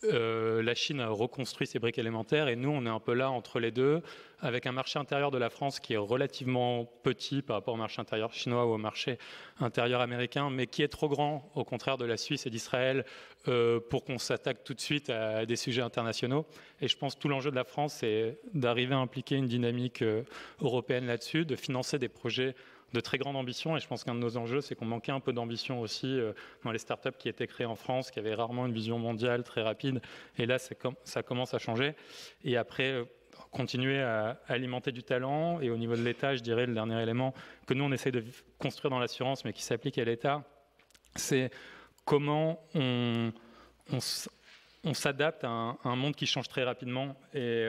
La Chine a reconstruit ces briques élémentaires et nous, on est un peu là entre les deux avec un marché intérieur de la France qui est relativement petit par rapport au marché intérieur chinois ou au marché intérieur américain, mais qui est trop grand, au contraire de la Suisse et d'Israël, pour qu'on s'attaque tout de suite à des sujets internationaux. Et je pense que tout l'enjeu de la France, c'est d'arriver à impliquer une dynamique européenne là-dessus, de financer des projets de très grande ambition. Et je pense qu'un de nos enjeux, c'est qu'on manquait un peu d'ambition aussi dans les startups qui étaient créées en France, qui avaient rarement une vision mondiale très rapide. Et là, ça commence à changer. Et après, continuer à alimenter du talent. Et au niveau de l'État, je dirais, le dernier élément que nous, on essaie de construire dans l'assurance, mais qui s'applique à l'État, c'est comment on s'adapte à un monde qui change très rapidement. Et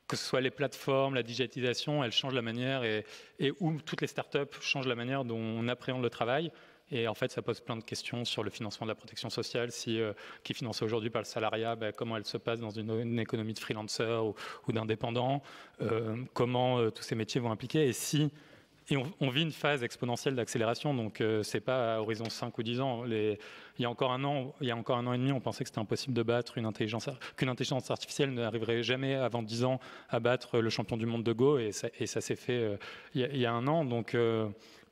que ce soit les plateformes, la digitalisation, elles changent la manière et où toutes les startups changent la manière dont on appréhende le travail. Et en fait, ça pose plein de questions sur le financement de la protection sociale, qui est financée aujourd'hui par le salariat, comment elle se passe dans une économie de freelancers ou d'indépendants, comment tous ces métiers vont impliquer. Et si Et on vit une phase exponentielle d'accélération, donc c'est pas à horizon 5 ou 10 ans. Il y a encore un an et demi, on pensait que c'était impossible de battre qu'une intelligence artificielle n'arriverait jamais avant 10 ans à battre le champion du monde de Go, et ça s'est fait il y a un an. Donc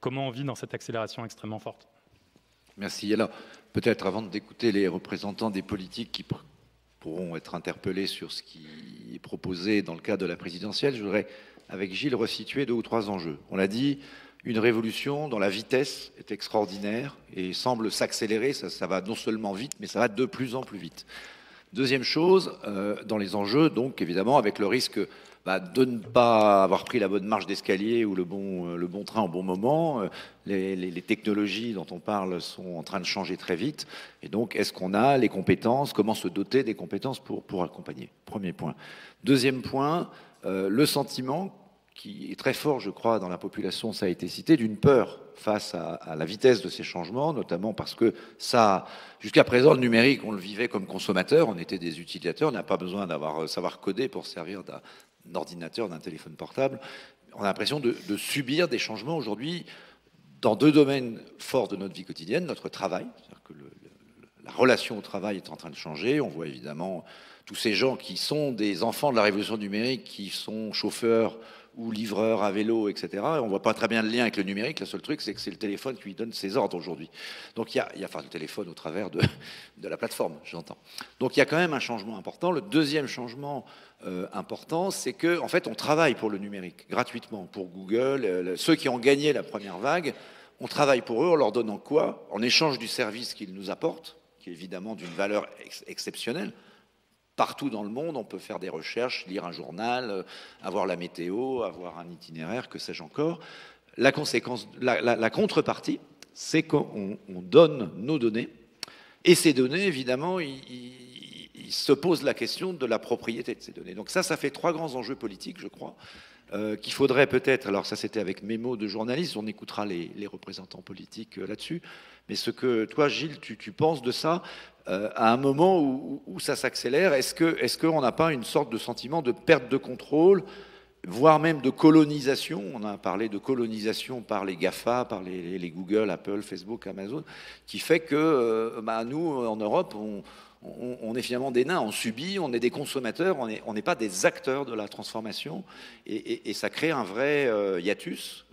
comment on vit dans cette accélération extrêmement forte? Merci. Alors, peut-être avant d'écouter les représentants des politiques qui pourront être interpellés sur ce qui est proposé dans le cadre de la présidentielle, je voudrais, avec Gilles, resituer 2 ou 3 enjeux. On l'a dit, une révolution dont la vitesse est extraordinaire et semble s'accélérer. Ça va non seulement vite, mais ça va de plus en plus vite. Deuxième chose, dans les enjeux, donc évidemment, avec le risque de ne pas avoir pris la bonne marche d'escalier ou le bon train au bon moment. Les technologies dont on parle sont en train de changer très vite. Et donc, est-ce qu'on a les compétences? Comment se doter des compétences pour accompagner? Premier point. Deuxième point, le sentiment qui est très fort, je crois, dans la population, ça a été cité, d'une peur face à la vitesse de ces changements, notamment parce que jusqu'à présent, le numérique, on le vivait comme consommateur, on était des utilisateurs, on n'a pas besoin savoir coder pour servir d'un ordinateur, d'un téléphone portable. On a l'impression de subir des changements aujourd'hui dans 2 domaines forts de notre vie quotidienne, notre travail, c'est-à-dire que la relation au travail est en train de changer. On voit évidemment tous ces gens qui sont des enfants de la révolution numérique, qui sont chauffeurs ou livreurs à vélo, etc. On ne voit pas très bien le lien avec le numérique. Le seul truc, c'est que c'est le téléphone qui lui donne ses ordres aujourd'hui. Donc il y a le téléphone au travers de la plateforme, j'entends. Donc il y a quand même un changement important. Le deuxième changement important, c'est que en fait, on travaille pour le numérique, gratuitement, pour Google. Ceux qui ont gagné la première vague, on travaille pour eux en leur donnant quoi? En échange du service qu'ils nous apportent, qui est évidemment d'une valeur exceptionnelle. Partout dans le monde, on peut faire des recherches, lire un journal, avoir la météo, avoir un itinéraire, que sais-je encore. La contrepartie, c'est qu'on donne nos données. Et ces données, évidemment, il se pose la question de la propriété de ces données. Donc ça fait 3 grands enjeux politiques, je crois, qu'il faudrait peut-être, alors ça c'était avec mes mots de journaliste, on écoutera les représentants politiques là-dessus, mais ce que toi, Gilles, tu penses de ça, à un moment où ça s'accélère, est-ce qu'on n'a pas une sorte de sentiment de perte de contrôle, voire même de colonisation? On a parlé de colonisation par les GAFA, par les Google, Apple, Facebook, Amazon, qui fait que nous, en Europe, on est finalement des nains, on subit, on est des consommateurs, on n'est pas des acteurs de la transformation, et ça crée un vrai hiatus,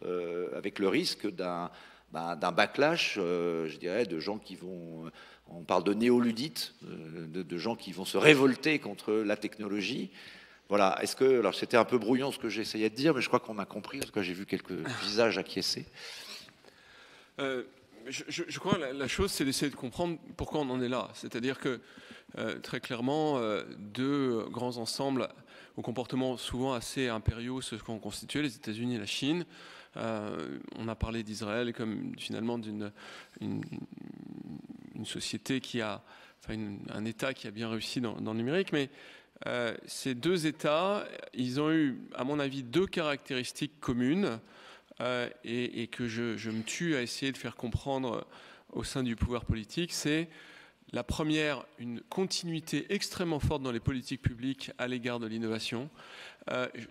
avec le risque d'un backlash, je dirais, de gens qui vont... On parle de néoludites, de gens qui vont se révolter contre la technologie. Voilà. Alors c'était un peu brouillon ce que j'essayais de dire, mais je crois qu'on m'a compris. En tout cas, j'ai vu quelques visages acquiescer. Je crois que la chose, c'est d'essayer de comprendre pourquoi on en est là. C'est-à-dire que, très clairement, 2 grands ensembles aux comportements souvent assez impériaux se sont constitués, les États-Unis et la Chine. On a parlé d'Israël comme finalement une société qui a, un État qui a bien réussi dans le numérique, mais ces 2 États, ils ont eu, à mon avis, 2 caractéristiques communes et que je me tue à essayer de faire comprendre au sein du pouvoir politique. C'est la première, une continuité extrêmement forte dans les politiques publiques à l'égard de l'innovation.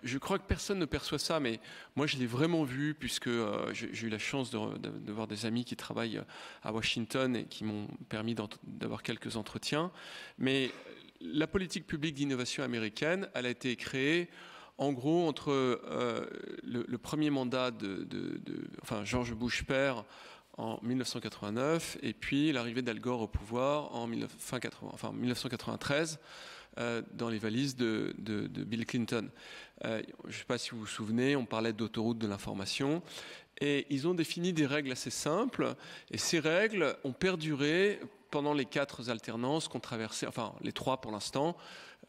Je crois que personne ne perçoit ça, mais moi je l'ai vraiment vu, puisque j'ai eu la chance de voir des amis qui travaillent à Washington et qui m'ont permis d'avoir quelques entretiens. Mais la politique publique d'innovation américaine, elle a été créée en gros entre le premier mandat George Bush père en 1989 et puis l'arrivée d'Al Gore au pouvoir en 1993. Dans les valises de Bill Clinton. Je ne sais pas si vous vous souvenez, on parlait d'autoroute de l'information, et ils ont défini des règles assez simples, et ces règles ont perduré pendant les 4 alternances qu'on traversait, enfin les 3 pour l'instant,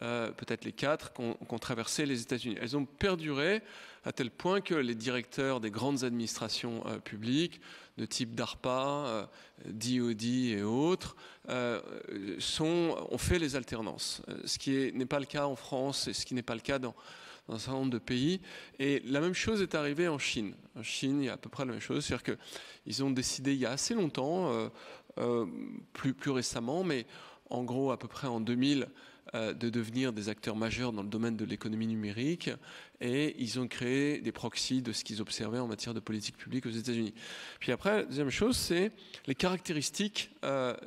peut-être les 4 qu'on traversait les États-Unis. Elles ont perduré à tel point que les directeurs des grandes administrations publiques, de type DARPA, DOD et autres, ont fait les alternances. Ce qui n'est pas le cas en France et ce qui n'est pas le cas dans un certain nombre de pays. Et la même chose est arrivée en Chine. En Chine, il y a à peu près la même chose. C'est-à-dire qu'ils ont décidé il y a assez longtemps, plus récemment, mais en gros à peu près en 2000 de devenir des acteurs majeurs dans le domaine de l'économie numérique, et ils ont créé des proxys de ce qu'ils observaient en matière de politique publique aux États-Unis. Puis après, la deuxième chose, c'est les caractéristiques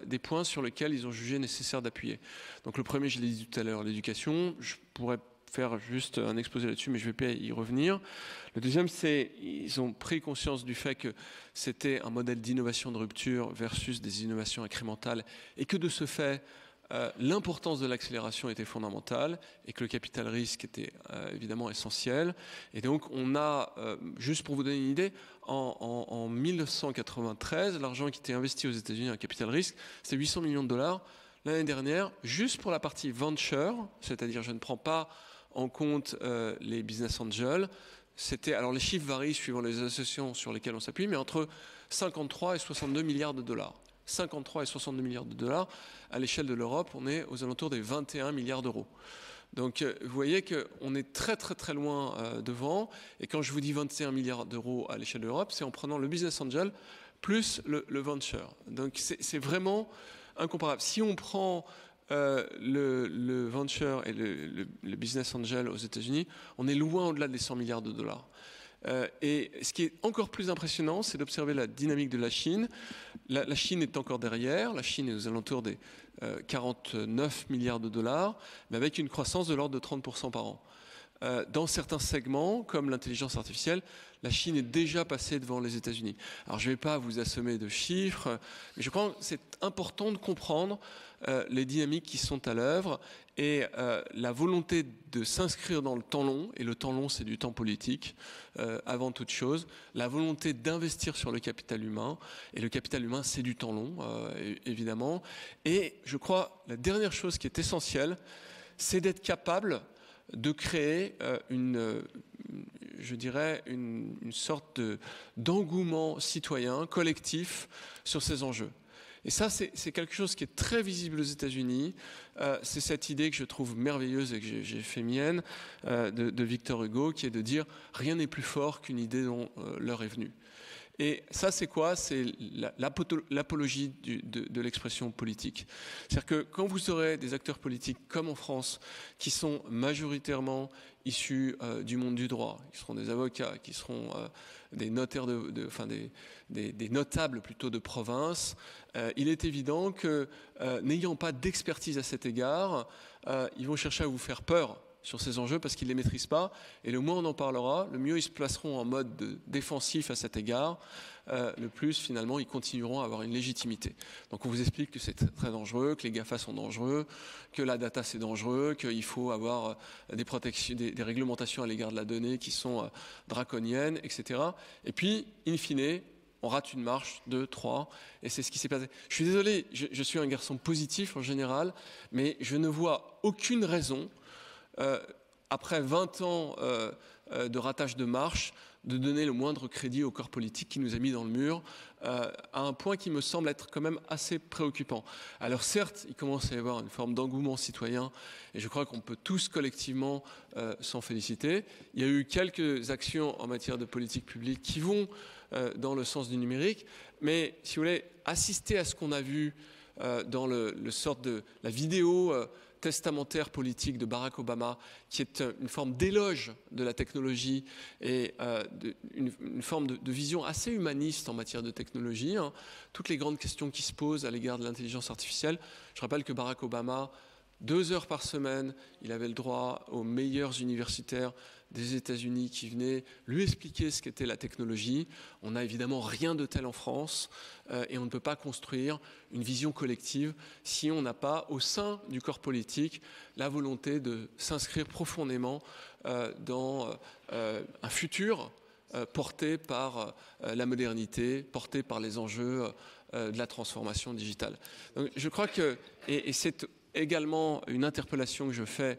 des points sur lesquels ils ont jugé nécessaire d'appuyer. Donc le premier, je l'ai dit tout à l'heure, l'éducation. Je pourrais faire juste un exposé là-dessus, mais je ne vais pas y revenir. Le deuxième, c'est ils ont pris conscience du fait que c'était un modèle d'innovation de rupture versus des innovations incrémentales, et que de ce fait, l'importance de l'accélération était fondamentale et que le capital risque était évidemment essentiel. Et donc on a, juste pour vous donner une idée, en 1993, l'argent qui était investi aux États-Unis en capital risque, c'est 800 millions de dollars. L'année dernière, juste pour la partie venture, c'est-à-dire je ne prends pas en compte les business angels, c'était, alors les chiffres varient suivant les associations sur lesquelles on s'appuie, mais entre 53 et 62 milliards de dollars. 53 et 62 milliards de dollars. À l'échelle de l'Europe, on est aux alentours des 21 milliards d'euros. Donc vous voyez qu'on est très très très loin devant. Et quand je vous dis 21 milliards d'euros à l'échelle de l'Europe, c'est en prenant le business angel plus le venture. Donc c'est vraiment incomparable. Si on prend le venture et le business angel aux États-Unis, on est loin au-delà des 100 milliards de dollars. Et ce qui est encore plus impressionnant, c'est d'observer la dynamique de la Chine. La Chine est encore derrière. La Chine est aux alentours des 49 milliards de dollars, mais avec une croissance de l'ordre de 30% par an. Dans certains segments, comme l'intelligence artificielle, la Chine est déjà passée devant les États-Unis. Alors je ne vais pas vous assommer de chiffres, mais je crois que c'est important de comprendre les dynamiques qui sont à l'œuvre et la volonté de s'inscrire dans le temps long, et le temps long c'est du temps politique avant toute chose, la volonté d'investir sur le capital humain, et le capital humain c'est du temps long évidemment. Et je crois la dernière chose qui est essentielle, c'est d'être capable de créer je dirais une sorte d'engouement citoyen, collectif sur ces enjeux. Et ça, c'est quelque chose qui est très visible aux États-Unis. C'est cette idée que je trouve merveilleuse et que j'ai fait mienne de Victor Hugo, qui est de dire « rien n'est plus fort qu'une idée dont l'heure est venue ». Et ça, c'est quoi? C'est l'apologie de l'expression politique. C'est-à-dire que quand vous aurez des acteurs politiques comme en France, qui sont majoritairement issus du monde du droit, qui seront des avocats, qui seront des notaires, des notables plutôt de province, il est évident que, n'ayant pas d'expertise à cet égard, ils vont chercher à vous faire peur sur ces enjeux parce qu'ils ne les maîtrisent pas. Et le moins on en parlera, le mieux ils se placeront en mode défensif à cet égard, le plus finalement ils continueront à avoir une légitimité. Donc on vous explique que c'est très dangereux, que les GAFA sont dangereux, que la data c'est dangereux, qu'il faut avoir des protections, des réglementations à l'égard de la donnée qui sont draconiennes, etc. Et puis, in fine, on rate une marche, 2, 3, et c'est ce qui s'est passé. Je suis désolé, je suis un garçon positif en général, mais je ne vois aucune raison après 20 ans de ratage de marche, de donner le moindre crédit au corps politique qui nous a mis dans le mur, à un point qui me semble être quand même assez préoccupant. Alors certes, il commence à y avoir une forme d'engouement citoyen, et je crois qu'on peut tous collectivement s'en féliciter. Il y a eu quelques actions en matière de politique publique qui vont dans le sens du numérique, mais si vous voulez, assister à ce qu'on a vu dans le sorte de la vidéo testamentaire politique de Barack Obama, qui est une forme d'éloge de la technologie et une forme de vision assez humaniste en matière de technologie. Toutes les grandes questions qui se posent à l'égard de l'intelligence artificielle. Je rappelle que Barack Obama, 2 heures par semaine, il avait le droit aux meilleurs universitaires des États-Unis qui venaient lui expliquer ce qu'était la technologie. On n'a évidemment rien de tel en France et on ne peut pas construire une vision collective si on n'a pas au sein du corps politique la volonté de s'inscrire profondément dans un futur porté par la modernité, porté par les enjeux de la transformation digitale. Donc, je crois que, et c'est également une interpellation que je fais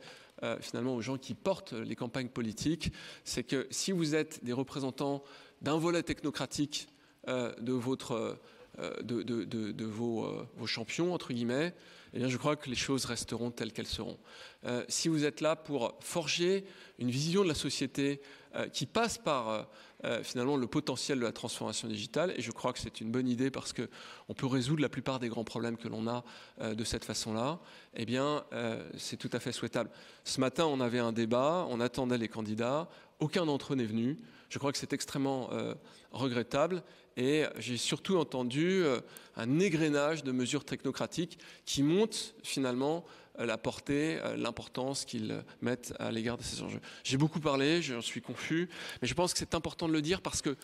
finalement aux gens qui portent les campagnes politiques, c'est que si vous êtes des représentants d'un volet technocratique de votre de vos champions, entre guillemets, eh bien, je crois que les choses resteront telles qu'elles seront. Si vous êtes là pour forger une vision de la société qui passe par finalement le potentiel de la transformation digitale, et je crois que c'est une bonne idée parce qu'on peut résoudre la plupart des grands problèmes que l'on a de cette façon-là, eh bien, c'est tout à fait souhaitable. Ce matin, on avait un débat, on attendait les candidats, aucun d'entre eux n'est venu. Je crois que c'est extrêmement regrettable. Et j'ai surtout entendu un égrenage de mesures technocratiques qui montrent finalement la portée, l'importance qu'ils mettent à l'égard de ces enjeux. J'ai beaucoup parlé, j'en suis confus, mais je pense que c'est important de le dire parce que,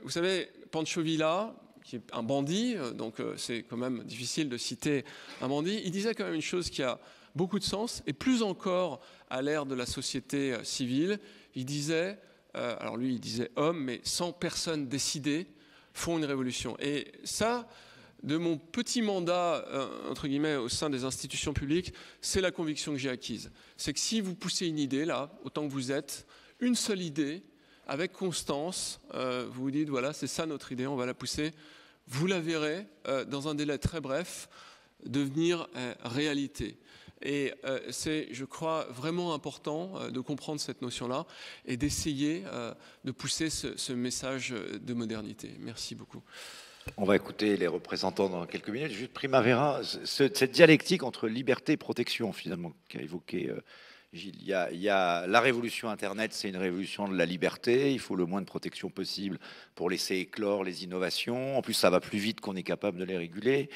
vous savez, Pancho Villa, qui est un bandit, donc c'est quand même difficile de citer un bandit, il disait quand même une chose qui a beaucoup de sens, et plus encore à l'ère de la société civile, il disait... alors lui, il disait hommes, mais 100 personnes décidées font une révolution. Et ça, de mon petit mandat, entre guillemets, au sein des institutions publiques, c'est la conviction que j'ai acquise. C'est que si vous poussez une idée, là, autant que vous êtes, une seule idée, avec constance, vous vous dites, voilà, c'est ça notre idée, on va la pousser, vous la verrez, dans un délai très bref, devenir réalité. Et c'est, je crois, vraiment important de comprendre cette notion-là et d'essayer de pousser ce message de modernité. Merci beaucoup. On va écouter les représentants dans quelques minutes. Juste Primavera, cette dialectique entre liberté et protection, finalement, qu'a évoqué Gilles. Il y a la révolution Internet, c'est une révolution de la liberté. Il faut le moins de protection possible pour laisser éclore les innovations. En plus, ça va plus vite qu'on est capable de les réguler.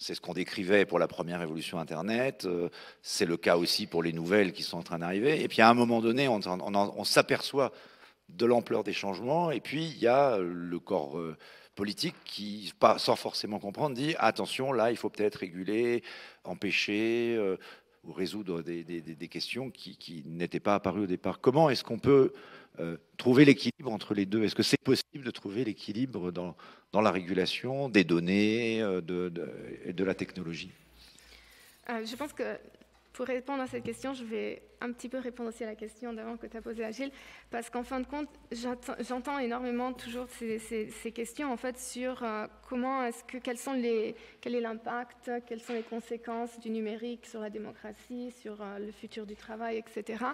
C'est ce qu'on décrivait pour la première révolution Internet. C'est le cas aussi pour les nouvelles qui sont en train d'arriver. Et puis à un moment donné, on s'aperçoit de l'ampleur des changements. Et puis il y a le corps politique qui, sans forcément comprendre, dit attention, là, il faut peut-être réguler, empêcher ou résoudre des questions qui n'étaient pas apparues au départ. Comment est-ce qu'on peut trouver l'équilibre entre les deux? Est-ce que c'est possible de trouver l'équilibre dans la régulation des données et de la technologie? Je pense que pour répondre à cette question, je vais un petit peu répondre aussi à la question d'avant que tu as posée à Gilles, parce qu'en fin de compte, j'entends énormément toujours ces questions en fait sur quel est l'impact, quelles sont les conséquences du numérique sur la démocratie, sur le futur du travail, etc.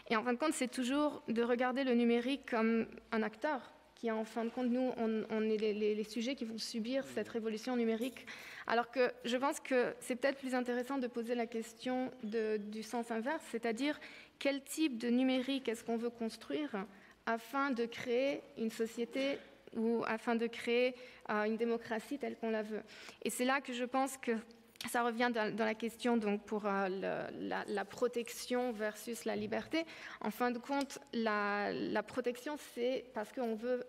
Et en fin de compte, c'est toujours de regarder le numérique comme un acteur qui, en fin de compte, nous, on est les sujets qui vont subir cette révolution numérique. Alors que je pense que c'est peut-être plus intéressant de poser la question du sens inverse, c'est-à-dire quel type de numérique est-ce qu'on veut construire afin de créer une société ou afin de créer une démocratie telle qu'on la veut. Et c'est là que je pense que ça revient dans la question donc pour la protection versus la liberté. En fin de compte, la protection, c'est parce qu'on veut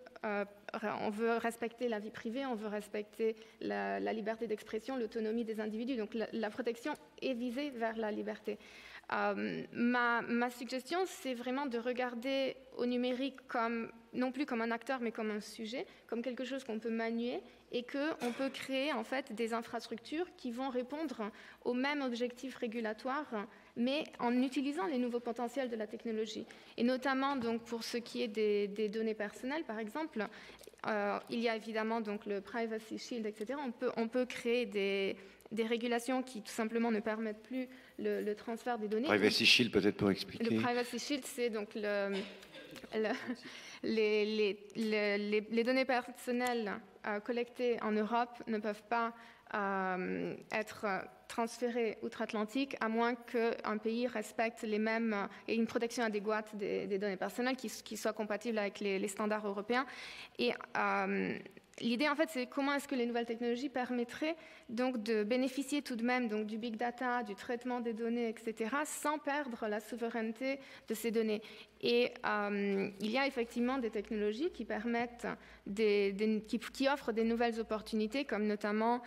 respecter la vie privée, on veut respecter la liberté d'expression, l'autonomie des individus. Donc la protection est visée vers la liberté. Ma suggestion, c'est vraiment de regarder au numérique non plus comme un acteur, mais comme un sujet, comme quelque chose qu'on peut manier et qu'on peut créer en fait des infrastructures qui vont répondre aux mêmes objectifs régulatoires, mais en utilisant les nouveaux potentiels de la technologie. Et notamment donc pour ce qui est des données personnelles, par exemple, il y a évidemment donc le Privacy Shield, etc. On peut créer des régulations qui tout simplement ne permettent plus le transfert des données. Privacy Shield, peut-être pour expliquer. Le Privacy Shield, c'est donc les données personnelles collectées en Europe ne peuvent pas être transférées outre-Atlantique à moins qu'un pays respecte les mêmes et une protection adéquate des données personnelles qui soit compatible avec les standards européens. Et l'idée, en fait, c'est comment est-ce que les nouvelles technologies permettraient donc de bénéficier tout de même donc, du big data, du traitement des données, etc., sans perdre la souveraineté de ces données. Et il y a effectivement des technologies qui permettent, qui offrent des nouvelles opportunités, comme notamment...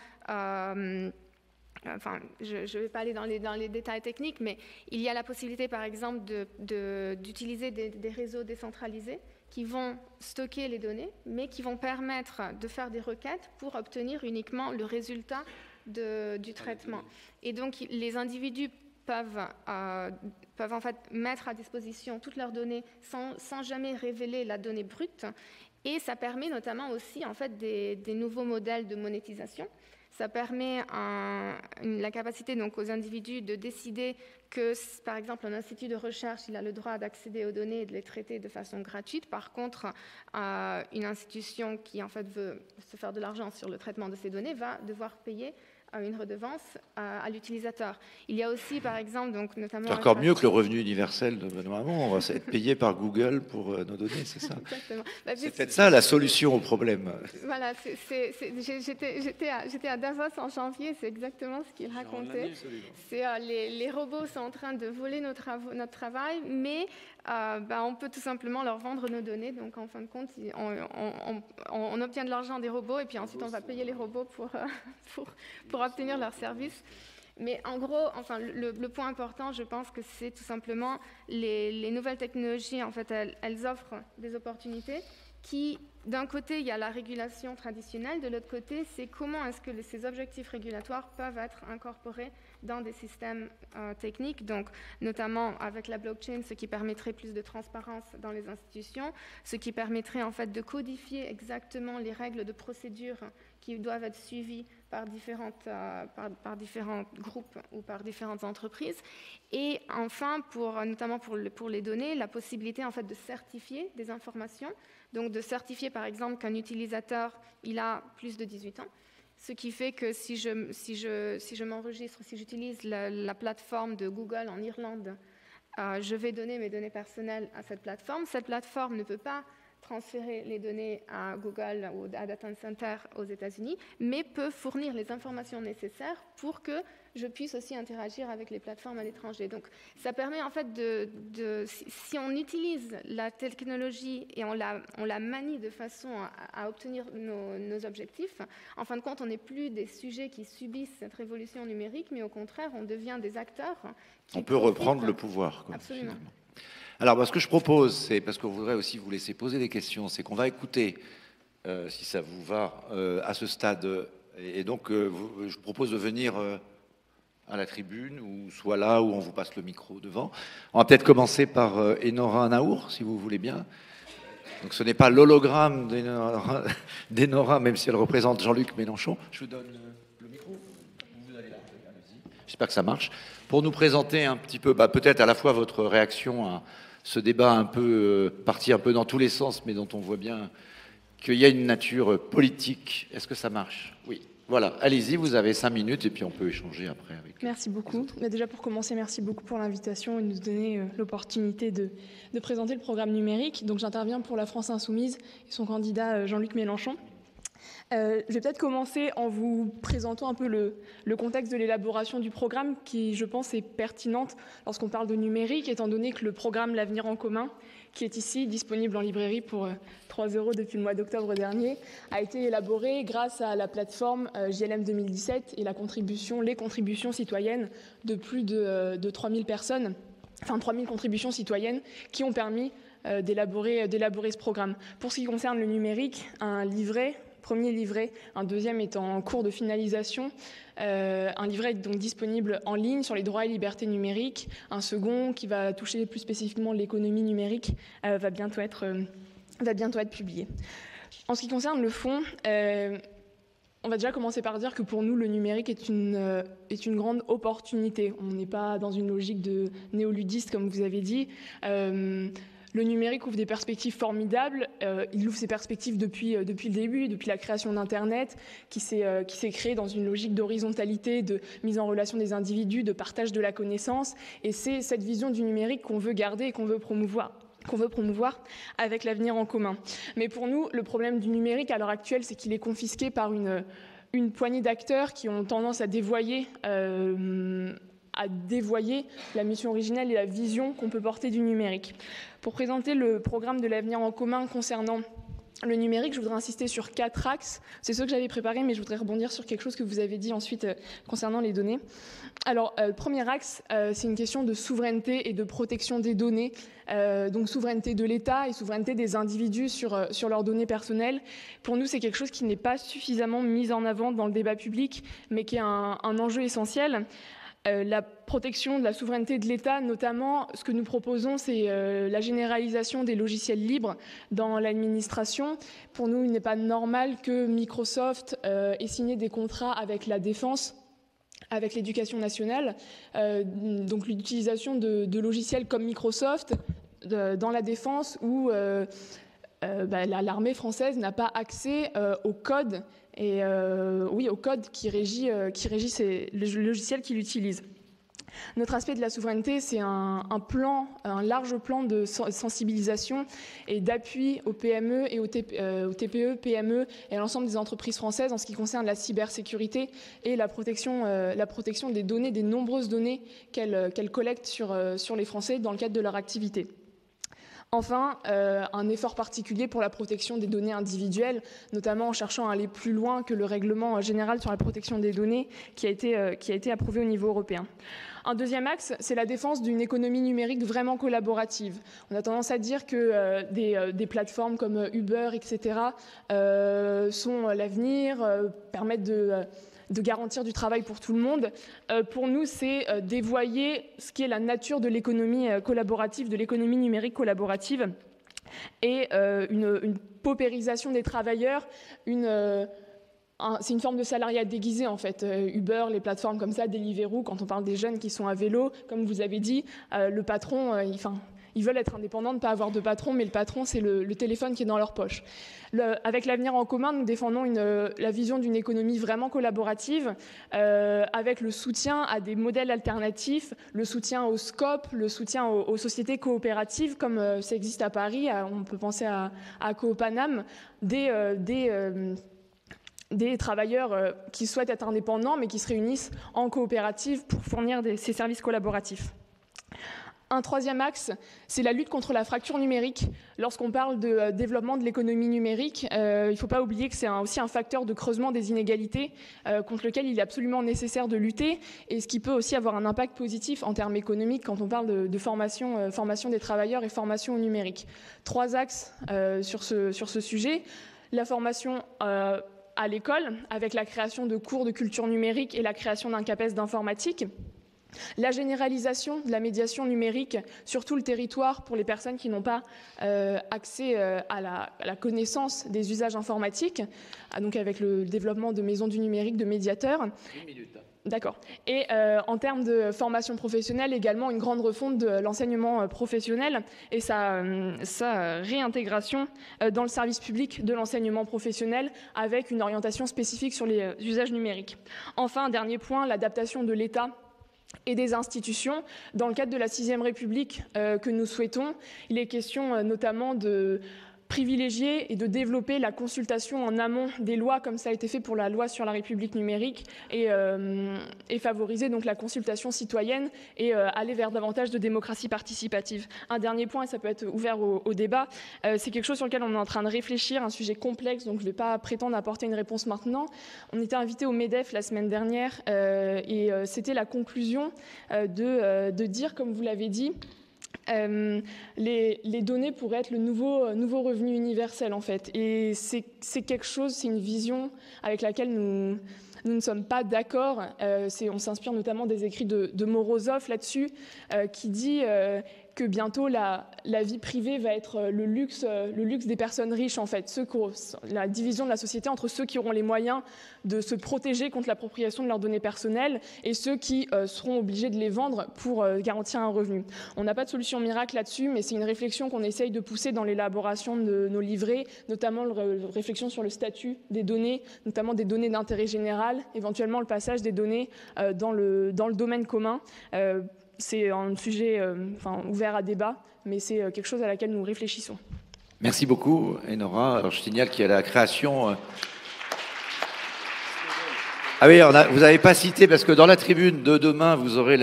Enfin, je ne vais pas aller dans les détails techniques, mais il y a la possibilité, par exemple, d'utiliser des réseaux décentralisés qui vont stocker les données, mais qui vont permettre de faire des requêtes pour obtenir uniquement le résultat du traitement. Et donc, les individus peuvent en fait mettre à disposition toutes leurs données sans jamais révéler la donnée brute, Et ça permet notamment aussi en fait, des nouveaux modèles de monétisation. Ça permet la capacité donc, aux individus de décider que, par exemple, un institut de recherche il a le droit d'accéder aux données et de les traiter de façon gratuite. Par contre, une institution qui en fait, veut se faire de l'argent sur le traitement de ces données va devoir payer une redevance à l'utilisateur. Il y a aussi, par exemple, donc, notamment... C'est encore mieux que le revenu universel de Benoît Hamon. On va être payé par Google pour nos données, c'est ça? Exactement. C'est peut-être ça la solution au problème. Voilà, j'étais à Davos en janvier, c'est exactement ce qu'il racontait. C'est les robots sont en train de voler notre travail, mais on peut tout simplement leur vendre nos données. Donc, en fin de compte, on obtient de l'argent des robots et puis ensuite, on va payer les robots pour obtenir leurs services. Mais en gros, enfin, le point important, je pense que c'est tout simplement les nouvelles technologies, en fait, elles offrent des opportunités qui, d'un côté, il y a la régulation traditionnelle, de l'autre côté, c'est comment est-ce que ces objectifs régulatoires peuvent être incorporés dans des systèmes techniques, donc notamment avec la blockchain, ce qui permettrait plus de transparence dans les institutions, ce qui permettrait en fait de codifier exactement les règles de procédure qui doivent être suivies par différents groupes ou par différentes entreprises. Et enfin, notamment pour les données, la possibilité en fait de certifier des informations, donc de certifier par exemple qu'un utilisateur il a plus de 18 ans. Ce qui fait que si je m'enregistre, si j'utilise la plateforme de Google en Irlande, je vais donner mes données personnelles à cette plateforme. Cette plateforme ne peut pas transférer les données à Google ou à Data Center aux États-Unis, mais peut fournir les informations nécessaires pour que je puisse aussi interagir avec les plateformes à l'étranger. Donc, ça permet en fait si on utilise la technologie et on la manie de façon à obtenir nos objectifs, en fin de compte, on n'est plus des sujets qui subissent cette révolution numérique, mais au contraire, on devient des acteurs. On peut reprendre le pouvoir. Quoi, absolument. Finalement. Alors, ce que je propose, c'est, parce qu'on voudrait aussi vous laisser poser des questions, c'est qu'on va écouter, si ça vous va, à ce stade. Et donc, je propose de venir à la tribune, ou soit là où on vous passe le micro devant. On va peut-être commencer par Enora Naour, si vous voulez bien. Donc, ce n'est pas l'hologramme d'Enora, même si elle représente Jean-Luc Mélenchon. Je vous donne le micro. Vous allez là. Allez-y. J'espère que ça marche. Pour nous présenter un petit peu, peut-être à la fois votre réaction à ce débat un peu parti un peu dans tous les sens, mais dont on voit bien qu'il y a une nature politique. Est-ce que ça marche? Oui. Voilà, allez-y, vous avez 5 minutes et puis on peut échanger après. Merci beaucoup. Mais déjà pour commencer, merci beaucoup pour l'invitation et de nous donner l'opportunité de présenter le programme numérique. Donc j'interviens pour la France Insoumise et son candidat Jean-Luc Mélenchon. Je vais peut-être commencer en vous présentant un peu le contexte de l'élaboration du programme qui, je pense, est pertinente lorsqu'on parle de numérique, étant donné que le programme L'Avenir en commun, qui est ici, disponible en librairie pour 3 € depuis le mois d'octobre dernier, a été élaboré grâce à la plateforme JLM 2017 et les contributions citoyennes de plus de 3000 personnes, enfin 3000 contributions citoyennes qui ont permis d'élaborer ce programme. Pour ce qui concerne le numérique, premier livret, un deuxième est en cours de finalisation. Un livret est donc disponible en ligne sur les droits et libertés numériques. Un second, qui va toucher plus spécifiquement l'économie numérique, va bientôt être publié. En ce qui concerne le fond, on va déjà commencer par dire que pour nous, le numérique est une grande opportunité. On n'est pas dans une logique de néoludiste, comme vous avez dit. Le numérique ouvre des perspectives formidables. Il ouvre ses perspectives depuis le début, depuis la création d'Internet, qui s'est créée dans une logique d'horizontalité, de mise en relation des individus, de partage de la connaissance. Et c'est cette vision du numérique qu'on veut garder et qu'on veut promouvoir avec l'avenir en commun. Mais pour nous, le problème du numérique à l'heure actuelle, c'est qu'il est confisqué par une poignée d'acteurs qui ont tendance à dévoyer la mission originelle et la vision qu'on peut porter du numérique. Pour présenter le programme de l'avenir en commun concernant le numérique, je voudrais insister sur 4 axes. C'est ceux que j'avais préparés, mais je voudrais rebondir sur quelque chose que vous avez dit ensuite concernant les données. Alors, le premier axe, c'est une question de souveraineté et de protection des données. Donc, souveraineté de l'État et souveraineté des individus sur leurs données personnelles. Pour nous, c'est quelque chose qui n'est pas suffisamment mis en avant dans le débat public, mais qui est un enjeu essentiel. La protection de la souveraineté de l'État, notamment, ce que nous proposons, c'est la généralisation des logiciels libres dans l'administration. Pour nous, il n'est pas normal que Microsoft ait signé des contrats avec la défense, avec l'éducation nationale. Donc l'utilisation de logiciels comme Microsoft dans la défense où l'armée française n'a pas accès au code et au code qui régit le logiciel qu'il utilise. Notre aspect de la souveraineté, c'est un large plan de sensibilisation et d'appui aux PME et aux TPE, PME et à l'ensemble des entreprises françaises en ce qui concerne la cybersécurité et la protection des données, des nombreuses données qu'elles collectent sur les Français dans le cadre de leur activité. Enfin, un effort particulier pour la protection des données individuelles, notamment en cherchant à aller plus loin que le règlement général sur la protection des données qui a été approuvé au niveau européen. Un deuxième axe, c'est la défense d'une économie numérique vraiment collaborative. On a tendance à dire que des plateformes comme Uber, etc., sont l'avenir, permettent de garantir du travail pour tout le monde. Pour nous, c'est dévoyer ce qui est la nature de l'économie collaborative, de l'économie numérique collaborative, et une paupérisation des travailleurs, c'est une forme de salariat déguisé en fait. Uber, les plateformes comme ça, Deliveroo, quand on parle des jeunes qui sont à vélo, comme vous avez dit, le patron, ils veulent être indépendants, ne pas avoir de patron, mais le patron, c'est le téléphone qui est dans leur poche. Avec l'Avenir en commun, nous défendons la vision d'une économie vraiment collaborative, avec le soutien à des modèles alternatifs, le soutien au SCOP, le soutien aux sociétés coopératives, comme ça existe à Paris. On peut penser à Coopanam, des travailleurs qui souhaitent être indépendants, mais qui se réunissent en coopérative pour fournir ces services collaboratifs. Un troisième axe, c'est la lutte contre la fracture numérique. Lorsqu'on parle de développement de l'économie numérique, il ne faut pas oublier que c'est aussi un facteur de creusement des inégalités contre lequel il est absolument nécessaire de lutter et ce qui peut aussi avoir un impact positif en termes économiques quand on parle de formation des travailleurs et formation au numérique. Trois axes sur ce sujet. La formation à l'école, avec la création de cours de culture numérique et la création d'un CAPES d'informatique. La généralisation de la médiation numérique sur tout le territoire pour les personnes qui n'ont pas accès à la connaissance des usages informatiques, donc avec le développement de maisons du numérique, de médiateurs. Une minute. D'accord. Et en termes de formation professionnelle, également une grande refonte de l'enseignement professionnel et sa réintégration dans le service public de l'enseignement professionnel avec une orientation spécifique sur les usages numériques. Enfin, un dernier point, l'adaptation de l'État et des institutions. Dans le cadre de la 6e République que nous souhaitons, il est question notamment de privilégier et de développer la consultation en amont des lois, comme ça a été fait pour la loi sur la République numérique, et favoriser donc la consultation citoyenne et aller vers davantage de démocratie participative. Un dernier point, et ça peut être ouvert au débat, c'est quelque chose sur lequel on est en train de réfléchir, un sujet complexe, donc je ne vais pas prétendre apporter une réponse maintenant. On était invité au MEDEF la semaine dernière et c'était la conclusion de dire, comme vous l'avez dit, les données pourraient être le nouveau revenu universel en fait. Et c'est quelque chose, c'est une vision avec laquelle nous ne sommes pas d'accord. On s'inspire notamment des écrits de Morozov là-dessus, qui dit que bientôt la vie privée va être le luxe des personnes riches en fait. La division de la société entre ceux qui auront les moyens de se protéger contre l'appropriation de leurs données personnelles et ceux qui seront obligés de les vendre pour garantir un revenu. On n'a pas de solution miracle là-dessus, mais c'est une réflexion qu'on essaye de pousser dans l'élaboration de nos livrets, notamment la réflexion sur le statut des données, notamment des données d'intérêt général, éventuellement le passage des données dans le domaine commun. C'est un sujet ouvert à débat, mais c'est quelque chose à laquelle nous réfléchissons. Merci beaucoup, Enora. Alors, je signale qu'il y a la création... Ah oui, vous n'avez pas cité, parce que dans la tribune de demain, vous aurez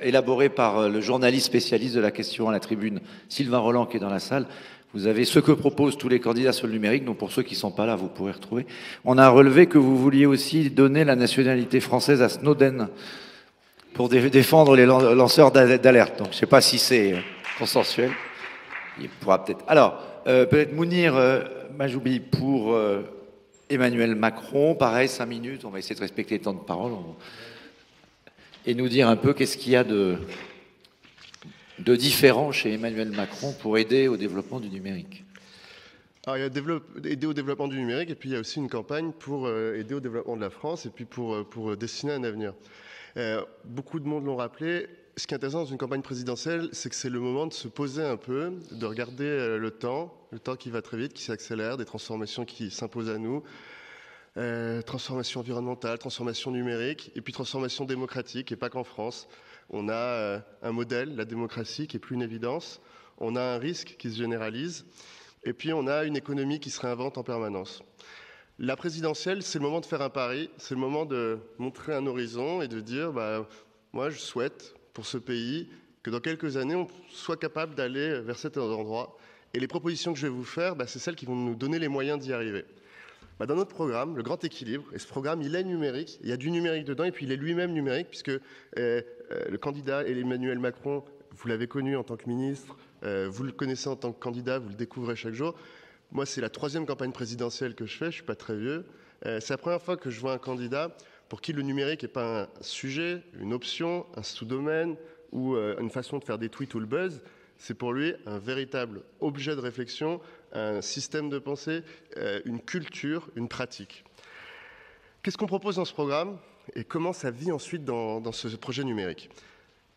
élaboré par le journaliste spécialiste de la question à la tribune, Sylvain Roland, qui est dans la salle. Vous avez ce que proposent tous les candidats sur le numérique, donc pour ceux qui ne sont pas là, vous pourrez retrouver. On a relevé que vous vouliez aussi donner la nationalité française à Snowden pour défendre les lanceurs d'alerte. Donc je ne sais pas si c'est consensuel. Il pourra peut-être... Alors, peut-être Mounir Majoubi pour... Emmanuel Macron, pareil, 5 minutes, on va essayer de respecter les temps de parole. et nous dire un peu qu'est-ce qu'il y a de différent chez Emmanuel Macron pour aider au développement du numérique. Alors, il y a aider au développement du numérique, et puis il y a aussi une campagne pour aider au développement de la France, et puis pour dessiner un avenir. Beaucoup de monde l'ont rappelé. Ce qui est intéressant dans une campagne présidentielle, c'est que c'est le moment de se poser un peu, de regarder le temps qui va très vite, qui s'accélère, des transformations qui s'imposent à nous, transformation environnementale, transformation numérique, et puis transformation démocratique, et pas qu'en France. On a un modèle, la démocratie, qui est plus une évidence. On a un risque qui se généralise. Et puis on a une économie qui se réinvente en permanence. La présidentielle, c'est le moment de faire un pari, c'est le moment de montrer un horizon et de dire, moi je souhaite pour ce pays que dans quelques années, on soit capable d'aller vers cet endroit. Et les propositions que je vais vous faire, c'est celles qui vont nous donner les moyens d'y arriver. Dans notre programme, le Grand Équilibre, et ce programme, il est numérique, il y a du numérique dedans, et puis il est lui-même numérique, puisque le candidat Emmanuel Macron, vous l'avez connu en tant que ministre, vous le connaissez en tant que candidat, vous le découvrez chaque jour. Moi, c'est la 3e campagne présidentielle que je fais, je ne suis pas très vieux. C'est la première fois que je vois un candidat pour qui le numérique n'est pas un sujet, une option, un sous-domaine ou une façon de faire des tweets ou le buzz. C'est pour lui un véritable objet de réflexion, un système de pensée, une culture, une pratique. Qu'est-ce qu'on propose dans ce programme et comment ça vit ensuite dans ce projet numérique ?